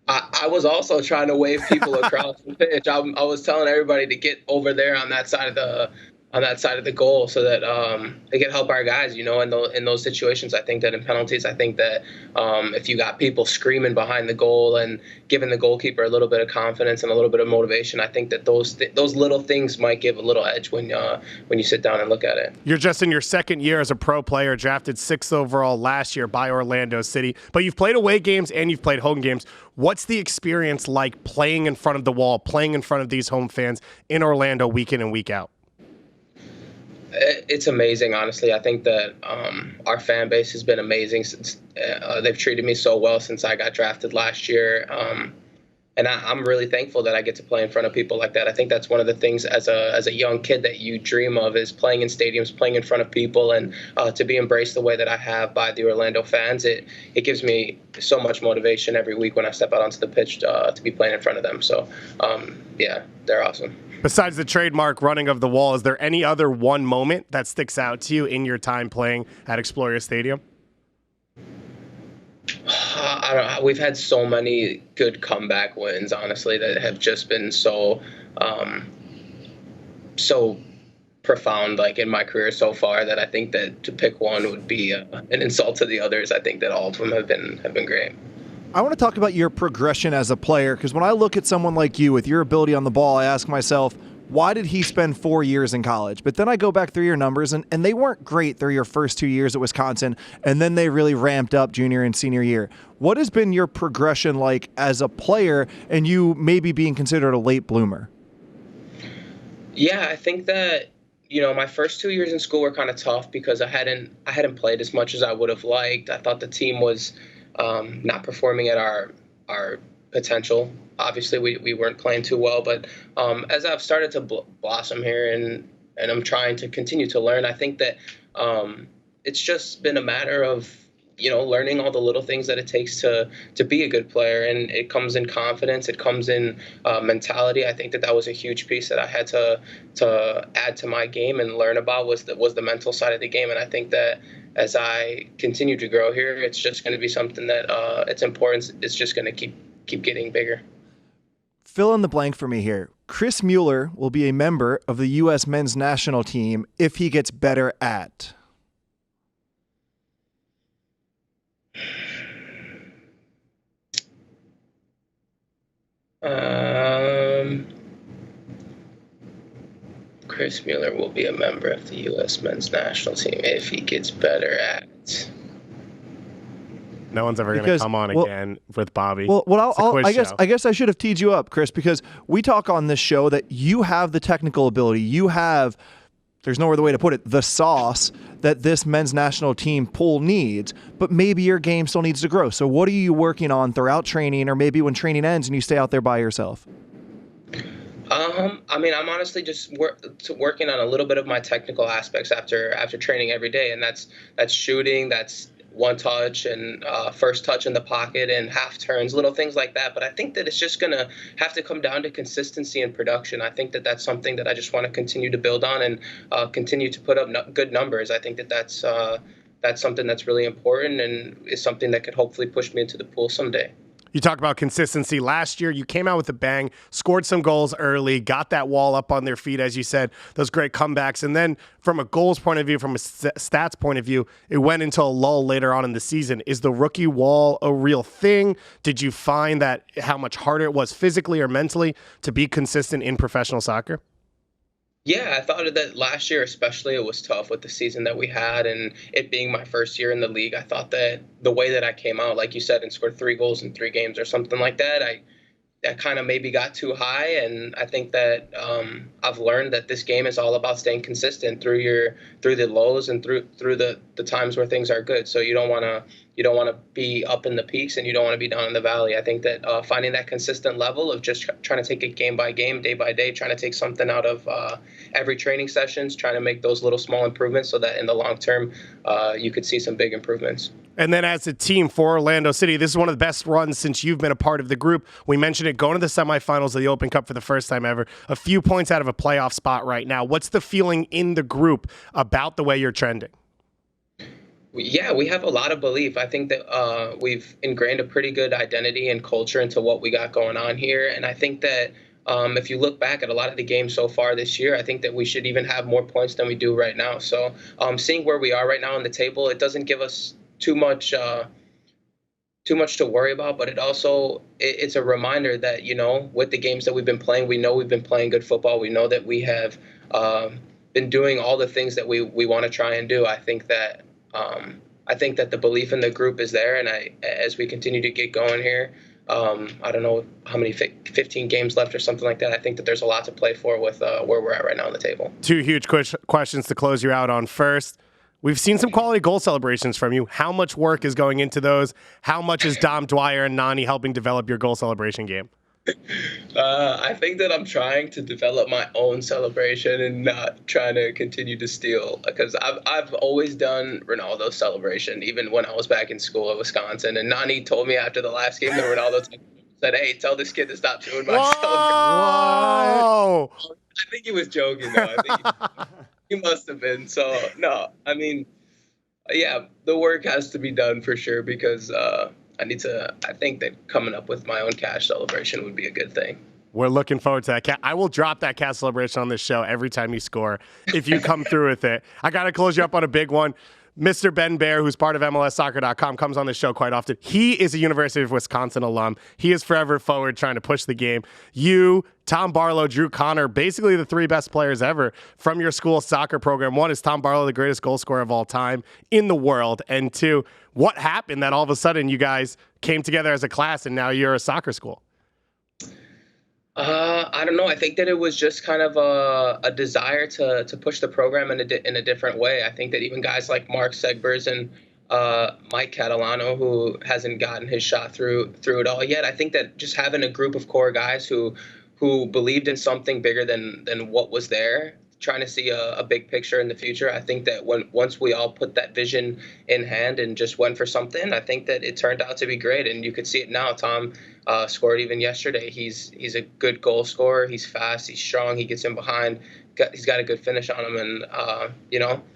I was also trying to wave people across the pitch. I was telling everybody to get over there on that side of the goal so that they can help our guys. In those situations, I think that in penalties, I think that if you got people screaming behind the goal and giving the goalkeeper a little bit of confidence and a little bit of motivation, I think that those little things might give a little edge when you sit down and look at it. You're just in your second year as a pro player, drafted 6th overall last year by Orlando City, but you've played away games and you've played home games. What's the experience like playing in front of the wall, playing in front of these home fans in Orlando week in and week out? It's amazing, honestly. I think that our fan base has been amazing since they've treated me so well since I got drafted last year. And I'm really thankful that I get to play in front of people like that. I think that's one of the things as a young kid that you dream of, is playing in stadiums, playing in front of people, and to be embraced the way that I have by the Orlando fans. It gives me so much motivation every week when I step out onto the pitch to be playing in front of them. So, yeah, they're awesome. Besides the trademark running of the wall, is there any other one moment that sticks out to you in your time playing at Exploria Stadium? I don't know. We've had so many good comeback wins, honestly, that have just been so profound, like in my career so far, that I think that to pick one would be an insult to the others. I think that all of them have been great. I want to talk about your progression as a player, because when I look at someone like you with your ability on the ball, I ask myself, why did he spend 4 years in college? But then I go back through your numbers, and they weren't great through your first 2 years at Wisconsin, and then they really ramped up junior and senior year. What has been your progression like as a player, and you maybe being considered a late bloomer? Yeah, I think that my first 2 years in school were kind of tough because I hadn't played as much as I would have liked. I thought the team was not performing at our potential. Obviously, we weren't playing too well, but as I've started to blossom here and I'm trying to continue to learn, I think that it's just been a matter of learning all the little things that it takes to be a good player, and it comes in confidence, it comes in mentality. I think that was a huge piece that I had to add to my game and learn about was the mental side of the game, and I think that as I continue to grow here, it's just going to be something that its importance is just going to keep getting bigger. Fill in the blank for me here. Chris Mueller will be a member of the U.S. men's national team if he gets better at. Chris Mueller will be a member of the U.S. men's national team if he gets better at. No one's ever going to come on again with Bobby. I guess I should have teed you up, Chris, because we talk on this show that you have the technical ability. You have, there's no other way to put it, the sauce that this men's national team pool needs, but maybe your game still needs to grow. So what are you working on throughout training, or maybe when training ends and you stay out there by yourself? I'm honestly just working on a little bit of my technical aspects after training every day, and that's shooting, that's one touch and first touch in the pocket and half turns, little things like that. But I think that it's just going to have to come down to consistency and production. I think that that's something that I just want to continue to build on and continue to put up good numbers. I think that that's something that's really important and is something that could hopefully push me into the pool someday. You talk about consistency. Last year, you came out with a bang, scored some goals early, got that wall up on their feet, as you said, those great comebacks. And then from a goals point of view, from a stats point of view, it went into a lull later on in the season. Is the rookie wall a real thing? Did you find that how much harder it was physically or mentally to be consistent in professional soccer? Yeah, I thought that last year especially it was tough with the season that we had and it being my first year in the league. I thought that the way that I came out, like you said, and scored 3 goals in 3 games or something like that, that kind of maybe got too high. And I think that I've learned that this game is all about staying consistent through the lows and through the times where things are good. So you don't want to be up in the peaks and you don't want to be down in the valley. I think that finding that consistent level of just trying to take it game by game, day by day, trying to take something out of every training sessions, trying to make those little small improvements so that in the long term you could see some big improvements. And then as a team for Orlando City, this is one of the best runs since you've been a part of the group. We mentioned it, going to the semifinals of the Open Cup for the first time ever. A few points out of a playoff spot right now. What's the feeling in the group about the way you're trending? Yeah, we have a lot of belief. I think that we've ingrained a pretty good identity and culture into what we got going on here. And I think that if you look back at a lot of the games so far this year, I think that we should even have more points than we do right now. So seeing where we are right now on the table, it doesn't give us too much to worry about, but it's a reminder that, with the games that we've been playing, we know we've been playing good football. We know that we have been doing all the things that we want to try and do. I think that the belief in the group is there, and as we continue to get going here, I don't know how many 15 games left or something like that. I think that there's a lot to play for with where we're at right now on the table. 2 huge questions to close you out on. First, we've seen some quality goal celebrations from you. How much work is going into those? How much is Dom Dwyer and Nani helping develop your goal celebration game? I think that I'm trying to develop my own celebration and not trying to continue to steal, because I've always done Ronaldo's celebration, even when I was back in school at Wisconsin. And Nani told me after the last game that Ronaldo said, "Hey, tell this kid to stop doing my celebration." Whoa! I think he was joking, though. I think he must have been. So, no, I mean, yeah, the work has to be done for sure, because I think that coming up with my own cash celebration would be a good thing. We're looking forward to that. I will drop that cash celebration on this show every time you score if you come through with it. I got to close you up on a big one. Mr. Ben Bear, who's part of MLSsoccer.com, comes on the show quite often. He is a University of Wisconsin alum. He is forever forward trying to push the game. You, Tom Barlow, Drew Connor, basically the 3 best players ever from your school soccer program. 1, is Tom Barlow the greatest goal scorer of all time in the world? And 2, what happened that all of a sudden you guys came together as a class and now you're a soccer school? I don't know. I think that it was just kind of a desire to push the program in a different way. I think that even guys like Mark Segbers and Mike Catalano, who hasn't gotten his shot through it all yet, I think that just having a group of core guys who believed in something bigger than what was there, trying to see a big picture in the future. I think that once we all put that vision in hand and just went for something, I think that it turned out to be great. And you could see it now. Tom scored even yesterday. He's a good goal scorer. He's fast. He's strong. He gets in behind. He's got a good finish on him. And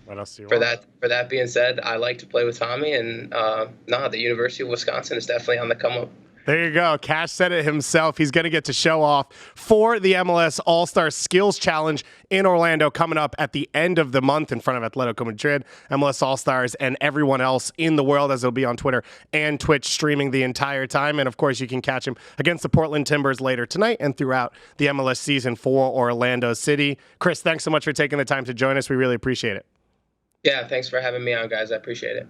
what else do you for want? that being said, I like to play with Tommy. And the University of Wisconsin is definitely on the come up. There you go. Cash said it himself. He's going to get to show off for the MLS All-Star Skills Challenge in Orlando coming up at the end of the month in front of Atletico Madrid, MLS All-Stars, and everyone else in the world, as he'll be on Twitter and Twitch streaming the entire time. And, of course, you can catch him against the Portland Timbers later tonight and throughout the MLS season for Orlando City. Chris, thanks so much for taking the time to join us. We really appreciate it. Yeah, thanks for having me on, guys. I appreciate it.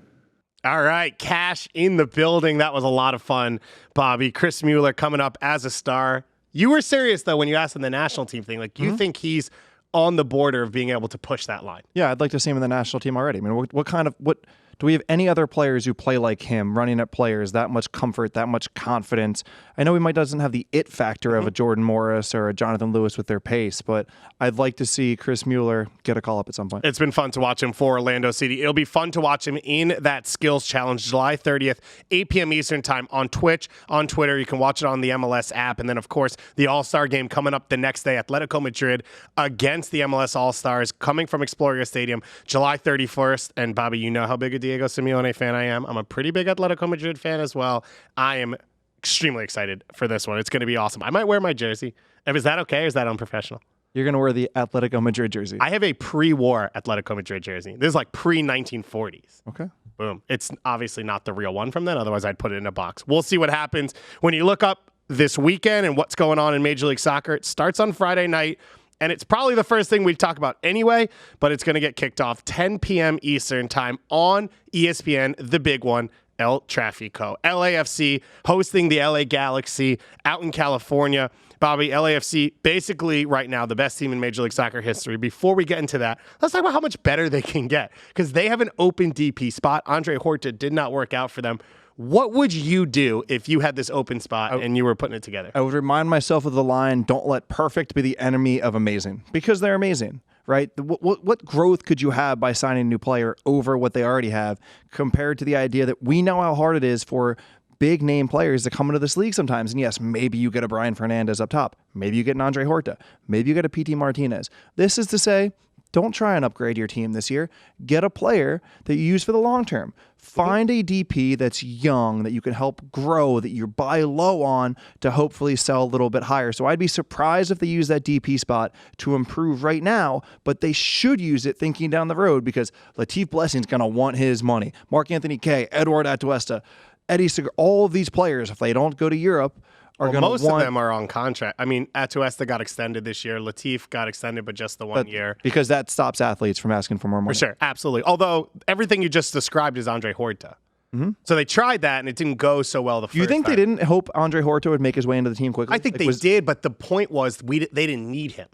All right, Cash in the building. That was a lot of fun, Bobby. Chris Mueller coming up as a star. You were serious, though, when you asked him the national team thing. Like, you think he's on the border of being able to push that line? Yeah, I'd like to see him in the national team already. I mean, what do we have any other players who play like him, running at players, that much comfort, that much confidence? I know he doesn't have the it factor of a Jordan Morris or a Jonathan Lewis with their pace, but I'd like to see Chris Mueller get a call up at some point. It's been fun to watch him for Orlando City. It'll be fun to watch him in that skills challenge July 30th, 8 p.m. Eastern time on Twitch, on Twitter. You can watch it on the MLS app. And then, of course, the All-Star game coming up the next day, Atletico Madrid against the MLS All-Stars, coming from Exploria Stadium, July 31st. And, Bobby, you know how big a Diego Simeone fan I am. I'm a pretty big Atletico Madrid fan as well. I am extremely excited for this one. It's going to be awesome. I might wear my jersey. Is that okay or is that unprofessional? You're going to wear the Atletico Madrid jersey. I have a pre-war Atletico Madrid jersey. This is like pre-1940s. Okay. Boom. It's obviously not the real one from then. Otherwise, I'd put it in a box. We'll see what happens when you look up this weekend and what's going on in Major League Soccer. It starts on Friday night, and it's probably the first thing we talk about anyway, but it's going to get kicked off 10 p.m. Eastern time on ESPN, the big one, El Trafico. LAFC hosting the LA Galaxy out in California. Bobby, LAFC, basically right now, the best team in Major League Soccer history. Before we get into that, let's talk about how much better they can get, because they have an open DP spot. Andre Horta did not work out for them. What would you do if you had this open spot and you were putting it together? I would remind myself of the line, don't let perfect be the enemy of amazing, because they're amazing, right? What growth could you have by signing a new player over what they already have, compared to the idea that we know how hard it is for big name players to come into this league sometimes? And yes, maybe you get a Brian Fernandez up top. Maybe you get an Andre Horta. Maybe you get a PT Martinez. This is to say, don't try and upgrade your team this year. Get a player that you use for the long term. Find a DP that's young, that you can help grow, that you buy low on to hopefully sell a little bit higher. So I'd be surprised if they use that DP spot to improve right now, but they should use it thinking down the road, because Latif Blessing's going to want his money. Mark Anthony Kaye, Edward Atuesta, Eddie Segar, all of these players, if they don't go to Europe, are going to want... Most of them are on contract. I mean, Atuesta got extended this year. Latif got extended, but just the 1 year. Because that stops athletes from asking for more money. For sure, absolutely. Although, everything you just described is Andre Horta. Mm-hmm. So they tried that, and it didn't go so well the first time. You think they didn't hope Andre Horta would make his way into the team quickly? I think they did, but the point was they didn't need him.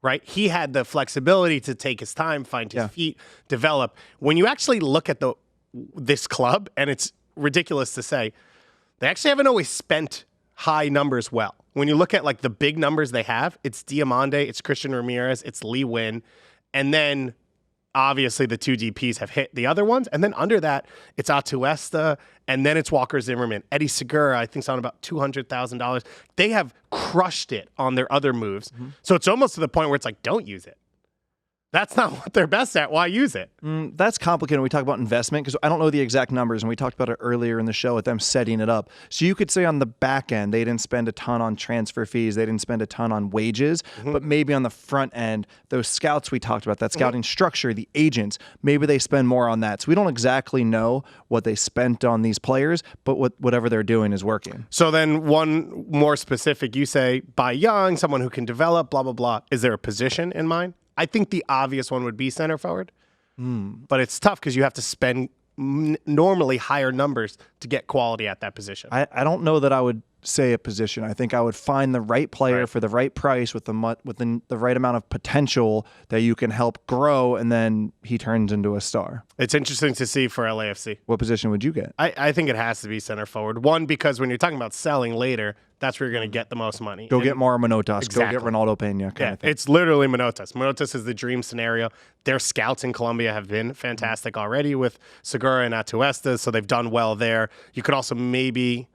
Right? He had the flexibility to take his time, find his feet, develop. When you actually look at this club, and it's ridiculous to say, they actually haven't always spent high numbers well. When you look at like the big numbers they have, it's Diamande, it's Christian Ramirez, it's Lee Win, and then obviously the two DPs have hit the other ones, and then under that, it's Atuesta, and then it's Walker Zimmerman. Eddie Segura, I think, is on about $200,000. They have crushed it on their other moves. Mm-hmm. So it's almost to the point where it's like, don't use it. That's not what they're best at. Why use it? That's complicated when we talk about investment, because I don't know the exact numbers, and we talked about it earlier in the show with them setting it up. So you could say on the back end, they didn't spend a ton on transfer fees, they didn't spend a ton on wages, but maybe on the front end, those scouts we talked about, that scouting structure, the agents, maybe they spend more on that. So we don't exactly know what they spent on these players, but whatever they're doing is working. So then one more specific, you say buy young, someone who can develop, blah, blah, blah. Is there a position in mind? I think the obvious one would be center forward, but it's tough because you have to spend normally higher numbers to get quality at that position. I don't know that I would say a position. I think I would find the right player for the right price within the right amount of potential that you can help grow, and then he turns into a star. It's interesting to see for LAFC. What position would you get? I think it has to be center forward. One, because when you're talking about selling later, that's where you're going to get the most money. Get Mauro Manotas. Exactly. Go get Ronaldo Peña. Kind of thing. It's literally Manotas. Manotas is the dream scenario. Their scouts in Colombia have been fantastic already with Segura and Atuesta, so they've done well there. You could also maybe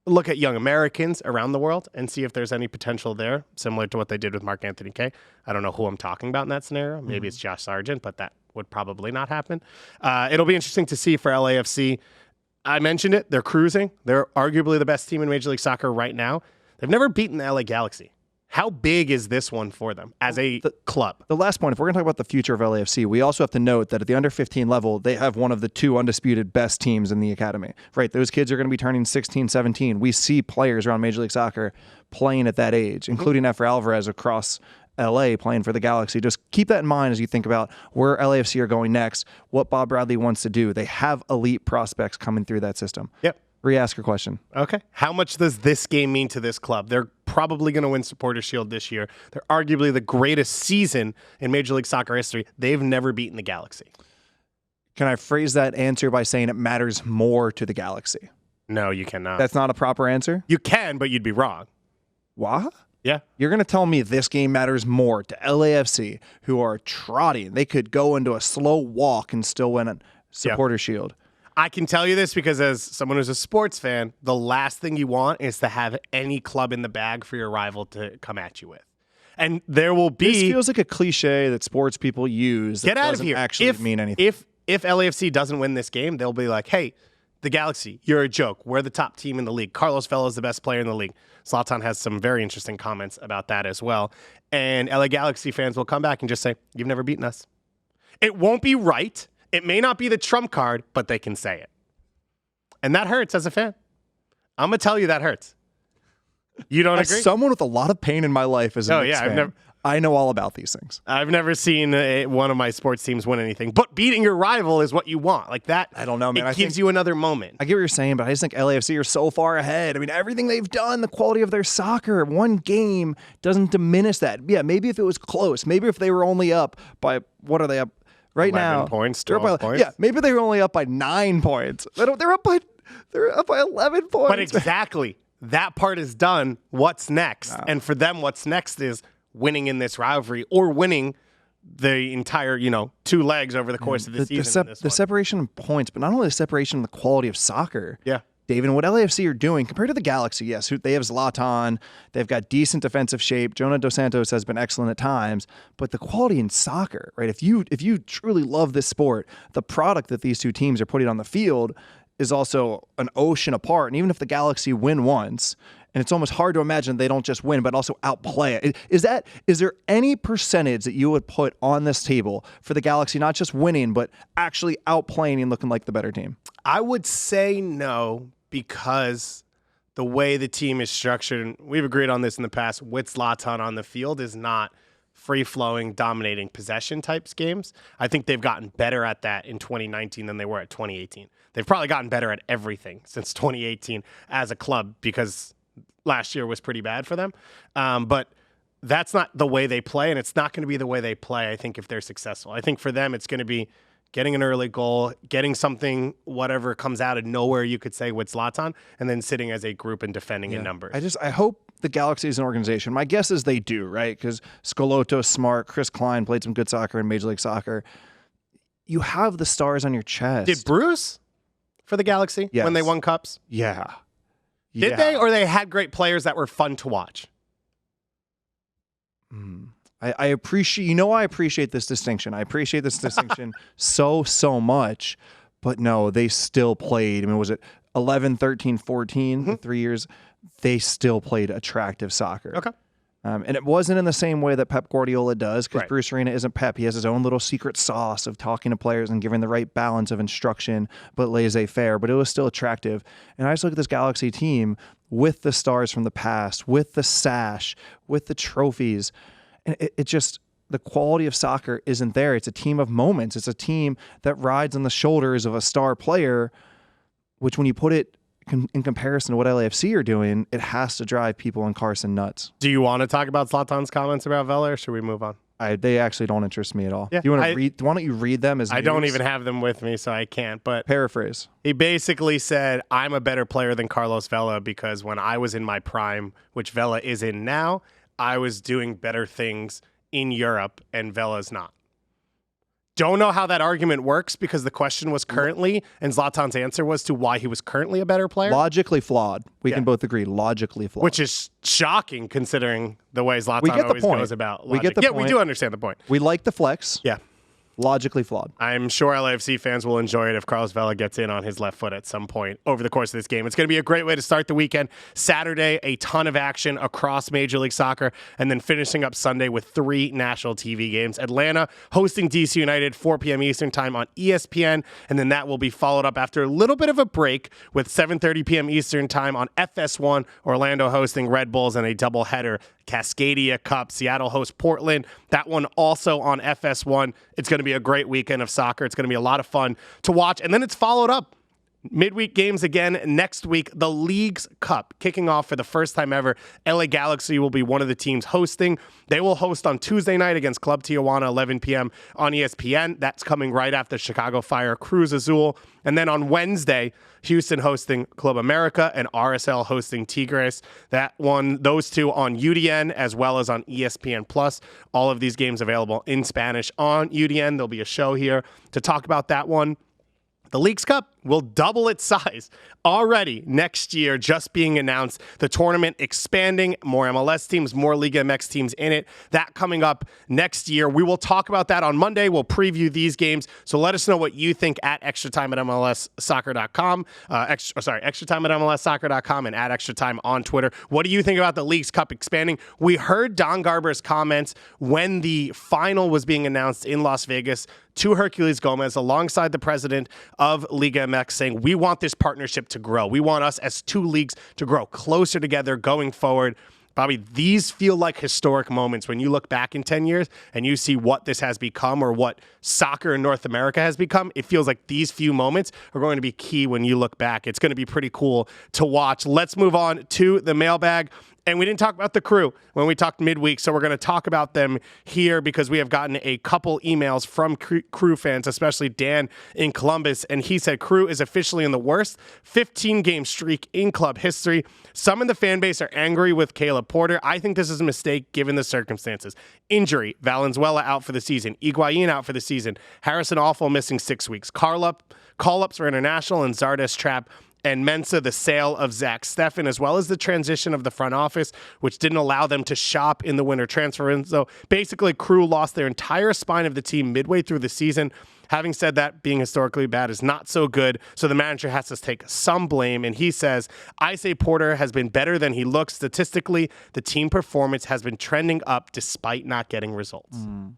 look at young Americans around the world and see if there's any potential there, similar to what they did with Mark Anthony Kaye. I don't know who I'm talking about in that scenario. Maybe it's Josh Sargent, but that would probably not happen. It'll be interesting to see for LAFC. I mentioned it. They're cruising. They're arguably the best team in Major League Soccer right now. They've never beaten the LA Galaxy. How big is this one for them as a club? The last point, if we're going to talk about the future of LAFC, we also have to note that at the under 15 level, they have one of the two undisputed best teams in the academy, right? Those kids are going to be turning 16, 17. We see players around Major League Soccer playing at that age, including Efra Alvarez across LA playing for the Galaxy. Just keep that in mind as you think about where LAFC are going next, what Bob Bradley wants to do. They have elite prospects coming through that system. Yep. Re-ask your question. Okay. How much does this game mean to this club? They're probably going to win Supporters Shield this year. They're arguably the greatest season in Major League Soccer history. They've never beaten the Galaxy. Can I phrase that answer by saying it matters more to the Galaxy? No, you cannot. That's not a proper answer? You can, but you'd be wrong. What? Yeah. You're going to tell me this game matters more to LAFC, who are trotting. They could go into a slow walk and still win a Supporters Shield. I can tell you this because as someone who's a sports fan, the last thing you want is to have any club in the bag for your rival to come at you with. And there will be... This feels like a cliche that sports people use that get out doesn't of here. actually mean anything. If LAFC doesn't win this game, they'll be like, hey, the Galaxy, you're a joke. We're the top team in the league. Carlos Vela is the best player in the league. zLAtan has some very interesting comments about that as well. And LA Galaxy fans will come back and just say, you've never beaten us. It won't be right. It may not be the trump card, but they can say it. And that hurts as a fan. I'm going to tell you that hurts. You don't agree? As someone with a lot of pain in my life as a Knicks fan, I know all about these things. I've never seen one of my sports teams win anything, but beating your rival is what you want. Like that, I don't know, man. It gives you another moment. I get what you're saying, but I just think LAFC are so far ahead. I mean, everything they've done, the quality of their soccer, one game doesn't diminish that. Yeah, maybe if it was close, maybe if they were only up by, what are they up right 11 now? Points, 12 points. Yeah, maybe they were only up by 9 points. They're up by 11 points. But exactly, that part is done. What's next? No. And for them, what's next is winning in this rivalry or winning the entire, 2 legs over the course of the season. The separation of points, but not only the separation of the quality of soccer. Yeah. David, what LAFC are doing compared to the Galaxy, yes, they have zLAtan, they've got decent defensive shape. Jonah Dos Santos has been excellent at times, but the quality in soccer, right? If you truly love this sport, the product that these two teams are putting on the field is also an ocean apart. And even if the Galaxy win once, and it's almost hard to imagine they don't just win, but also outplay it. Is there any percentage that you would put on this table for the Galaxy not just winning, but actually outplaying and looking like the better team? I would say no, because the way the team is structured, and we've agreed on this in the past, with zLAtan on the field is not free-flowing, dominating possession types games. I think they've gotten better at that in 2019 than they were at 2018. They've probably gotten better at everything since 2018 as a club, because last year was pretty bad for them. But that's not the way they play, and it's not going to be the way they play, I think, if they're successful. I think for them, it's going to be getting an early goal, getting something, whatever comes out of nowhere, you could say, with zLAtan, and then sitting as a group and defending in numbers. I hope the Galaxy is an organization. My guess is they do, right? Because Schelotto's smart. Chris Klein played some good soccer in Major League Soccer. You have the stars on your chest. Did Bruce for the Galaxy when they won cups? Yeah. Did they? Or they had great players that were fun to watch? I appreciate, I appreciate this distinction. I appreciate this distinction so much. But no, they still played. I mean, was it 11, 13, 14, 3 years? They still played attractive soccer. Okay. And it wasn't in the same way that Pep Guardiola does, because Bruce Arena isn't Pep. He has his own little secret sauce of talking to players and giving the right balance of instruction, but laissez-faire. But it was still attractive. And I just look at this Galaxy team with the stars from the past, with the sash, with the trophies. And it just, the quality of soccer isn't there. It's a team of moments. It's a team that rides on the shoulders of a star player, which when you put it in comparison to what LAFC are doing, it has to drive people in Carson nuts. Do you want to talk about zLATAN's comments about veLA, or should we move on? They actually don't interest me at all. Yeah, do you want to read? Why don't you read them as I news? don't even have them with me, so I can't. But paraphrase. He basically said, I'm a better player than Carlos Vela because when I was in my prime, which Vela is in now, I was doing better things in Europe, and Vela's not. Don't know how that argument works, because the question was currently, and zLATAN's answer was to why he was currently a better player. Logically flawed. We can both agree, logically flawed. Which is shocking considering the way zLATAN always goes about logic. We get the point. Yeah, we do understand the point. We like the flex. Yeah. Logically flawed. I'm sure LAFC fans will enjoy it if Carlos Vela gets in on his left foot at some point over the course of this game. It's going to be a great way to start the weekend. Saturday, a ton of action across Major League Soccer, and then finishing up Sunday with 3 national TV games. Atlanta hosting DC United, 4 p.m. Eastern time on ESPN, and then that will be followed up after a little bit of a break with 7:30 p.m. Eastern time on FS1, Orlando hosting Red Bulls, and a doubleheader. Cascadia Cup, Seattle hosts Portland. That one also on FS1. It's going to be a great weekend of soccer. It's going to be a lot of fun to watch. And then it's followed up. Midweek games again next week. The Leagues Cup kicking off for the first time ever. LA Galaxy will be one of the teams hosting. They will host on Tuesday night against Club Tijuana, 11 p.m. on ESPN. That's coming right after Chicago Fire Cruz Azul. And then on Wednesday, Houston hosting Club America and RSL hosting Tigres. Those two on UDN as well as on ESPN Plus. All of these games available in Spanish on UDN. There'll be a show here to talk about that one. The Leagues Cup, will double its size already next year, just being announced. The tournament expanding, more MLS teams, more Liga MX teams in it. That coming up next year. We will talk about that on Monday. We'll preview these games. So let us know what you think at Extratime at MLSsoccer.com. Extratime at MLSsoccer.com and at Extratime on Twitter. What do you think about the Leagues Cup expanding? We heard Don Garber's comments when the final was being announced in Las Vegas to Herculez Gomez alongside the president of Liga MX, saying, we want this partnership to grow. We want us as two leagues to grow closer together going forward. Bobby, these feel like historic moments when you look back in 10 years and you see what this has become or what soccer in North America has become. It feels like these few moments are going to be key when you look back. It's going to be pretty cool to watch. Let's move on to the mailbag. And we didn't talk about the crew when we talked midweek, so we're going to talk about them here because we have gotten a couple emails from crew fans, especially Dan in Columbus, and he said crew is officially in the worst 15-game streak in club history. Some in the fan base are angry with Caleb Porter. I think this is a mistake given the circumstances. Injury, Valenzuela out for the season, Higuain out for the season, Harrison Awful missing 6 weeks, call-ups for international, and Zardes Trap and Mensa, the sale of Zach Steffen, as well as the transition of the front office, which didn't allow them to shop in the winter transfer window. Basically, crew lost their entire spine of the team midway through the season. Having said that, being historically bad is not so good, so the manager has to take some blame, and he says, I say Porter has been better than he looks. Statistically, the team performance has been trending up despite not getting results. Do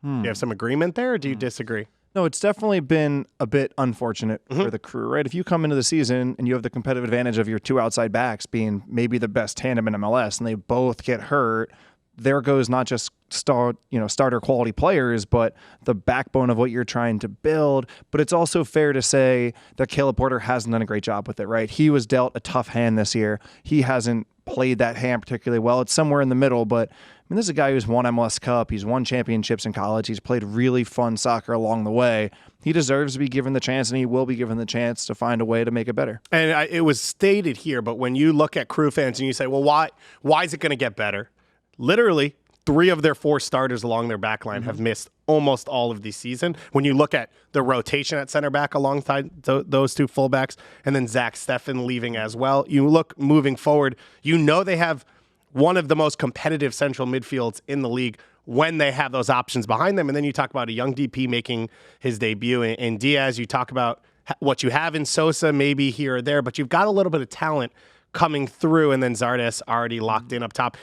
you have some agreement there, or do you disagree? No, it's definitely been a bit unfortunate for the crew, right? If you come into the season and you have the competitive advantage of your two outside backs being maybe the best tandem in MLS and they both get hurt, there goes not just starter quality players, but the backbone of what you're trying to build. But it's also fair to say that Caleb Porter hasn't done a great job with it, right? He was dealt a tough hand this year. He hasn't played that hand particularly well. It's somewhere in the middle, but I mean, this is a guy who's won MLS Cup. He's won championships in college. He's played really fun soccer along the way. He deserves to be given the chance, and he will be given the chance to find a way to make it better. And it was stated here, but when you look at crew fans and you say, well, why is it going to get better? Literally, 3 of their 4 starters along their back line have missed almost all of the season. When you look at the rotation at center back alongside those 2 fullbacks, and then Zach Steffen leaving as well, you look moving forward, you know they have one of the most competitive central midfields in the league when they have those options behind them. And then you talk about a young DP making his debut in Diaz. You talk about what you have in Sosa, maybe here or there, but you've got a little bit of talent coming through, and then Zardes already locked in up top.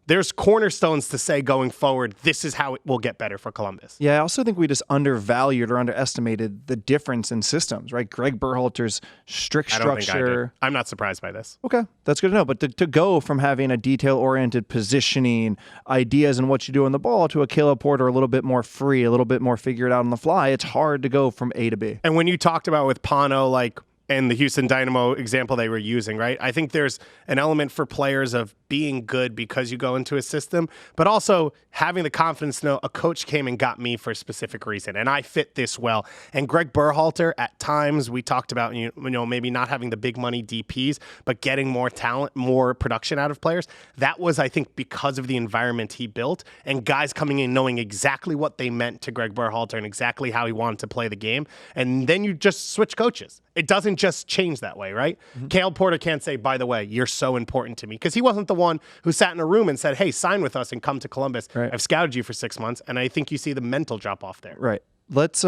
There's cornerstones to say going forward, this is how it will get better for Columbus. Yeah, I also think we just undervalued or underestimated the difference in systems, right? Greg Berhalter's strict structure. I'm not surprised by this. Okay, that's good to know. But to go from having a detail-oriented positioning, ideas and what you do on the ball, to a Caleb Porter a little bit more free, a little bit more figured out on the fly, it's hard to go from A to B. And when you talked about with Pano, and the Houston Dynamo example they were using, right? I think there's an element for players of being good because you go into a system, but also having the confidence to know a coach came and got me for a specific reason, and I fit this well. And Greg Berhalter, at times, we talked about, maybe not having the big money DPs, but getting more talent, more production out of players. That was, I think, because of the environment he built and guys coming in knowing exactly what they meant to Greg Berhalter and exactly how he wanted to play the game. And then you just switch coaches. It doesn't just change that way, right? Caleb Porter can't say, by the way, you're so important to me, because he wasn't the one who sat in a room and said, hey, sign with us and come to Columbus. Right. I've scouted you for 6 months, and I think you see the mental drop off there. Right. Let's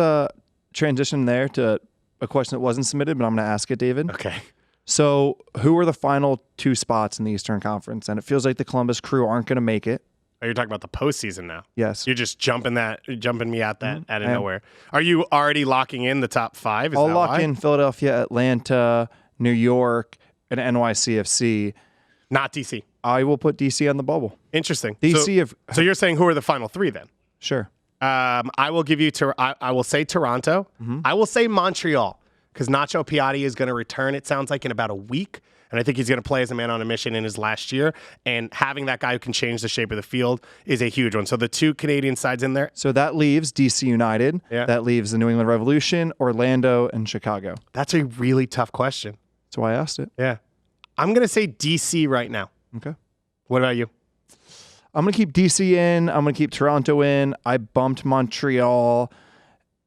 transition there to a question that wasn't submitted, but I'm going to ask it, David. Okay. So who are the final 2 spots in the Eastern Conference? And it feels like the Columbus Crew aren't going to make it. Are you talking about the postseason now? Yes. You're just jumping me at that out of nowhere. Are you already locking in the top 5? I'll lock in Philadelphia, Atlanta, New York, and NYCFC. Not DC. I will put DC on the bubble. Interesting. DC. So you're saying who are the final 3 then? Sure. I will give you I will say Toronto. I will say Montreal, because Nacho Piatti is going to return, it sounds like, in about a week. And I think he's going to play as a man on a mission in his last year. And having that guy who can change the shape of the field is a huge one. So the 2 Canadian sides in there. So that leaves DC United. Yeah. That leaves the New England Revolution, Orlando, and Chicago. That's a really tough question. That's why I asked it. Yeah. I'm going to say DC right now. Okay. What about you? I'm going to keep DC in. I'm going to keep Toronto in. I bumped Montreal.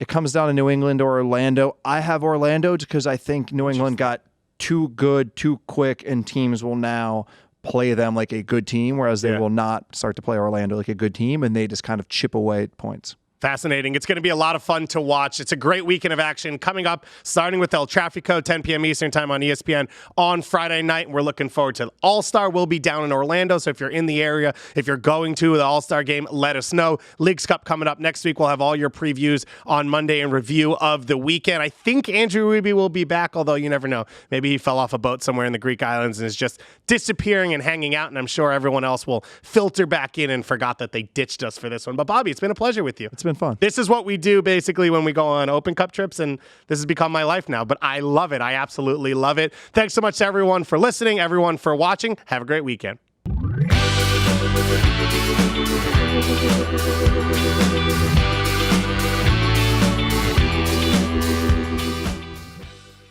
it comes down to New England or Orlando. I have Orlando because I think New England got too good, too quick, and teams will now play them like a good team, whereas they will not start to play Orlando like a good team, and they just kind of chip away at points. Fascinating. It's going to be a lot of fun to watch. It's a great weekend of action coming up, starting with El Trafico, 10 p.m. Eastern time on ESPN on Friday night. And we're looking forward to the All-Star. We'll be down in Orlando. So if you're in the area, if you're going to the All-Star game, let us know. Leagues Cup coming up next week. We'll have all your previews on Monday and review of the weekend. I think Andrew Ruby will be back, although you never know. Maybe he fell off a boat somewhere in the Greek islands and is just disappearing and hanging out. And I'm sure everyone else will filter back in and forgot that they ditched us for this one. But Bobby, it's been a pleasure with you. It's been fun. This is what we do basically when we go on Open Cup trips, and this has become my life now. But I love it. I absolutely love it. Thanks so much to everyone for listening, everyone for watching. Have a great weekend.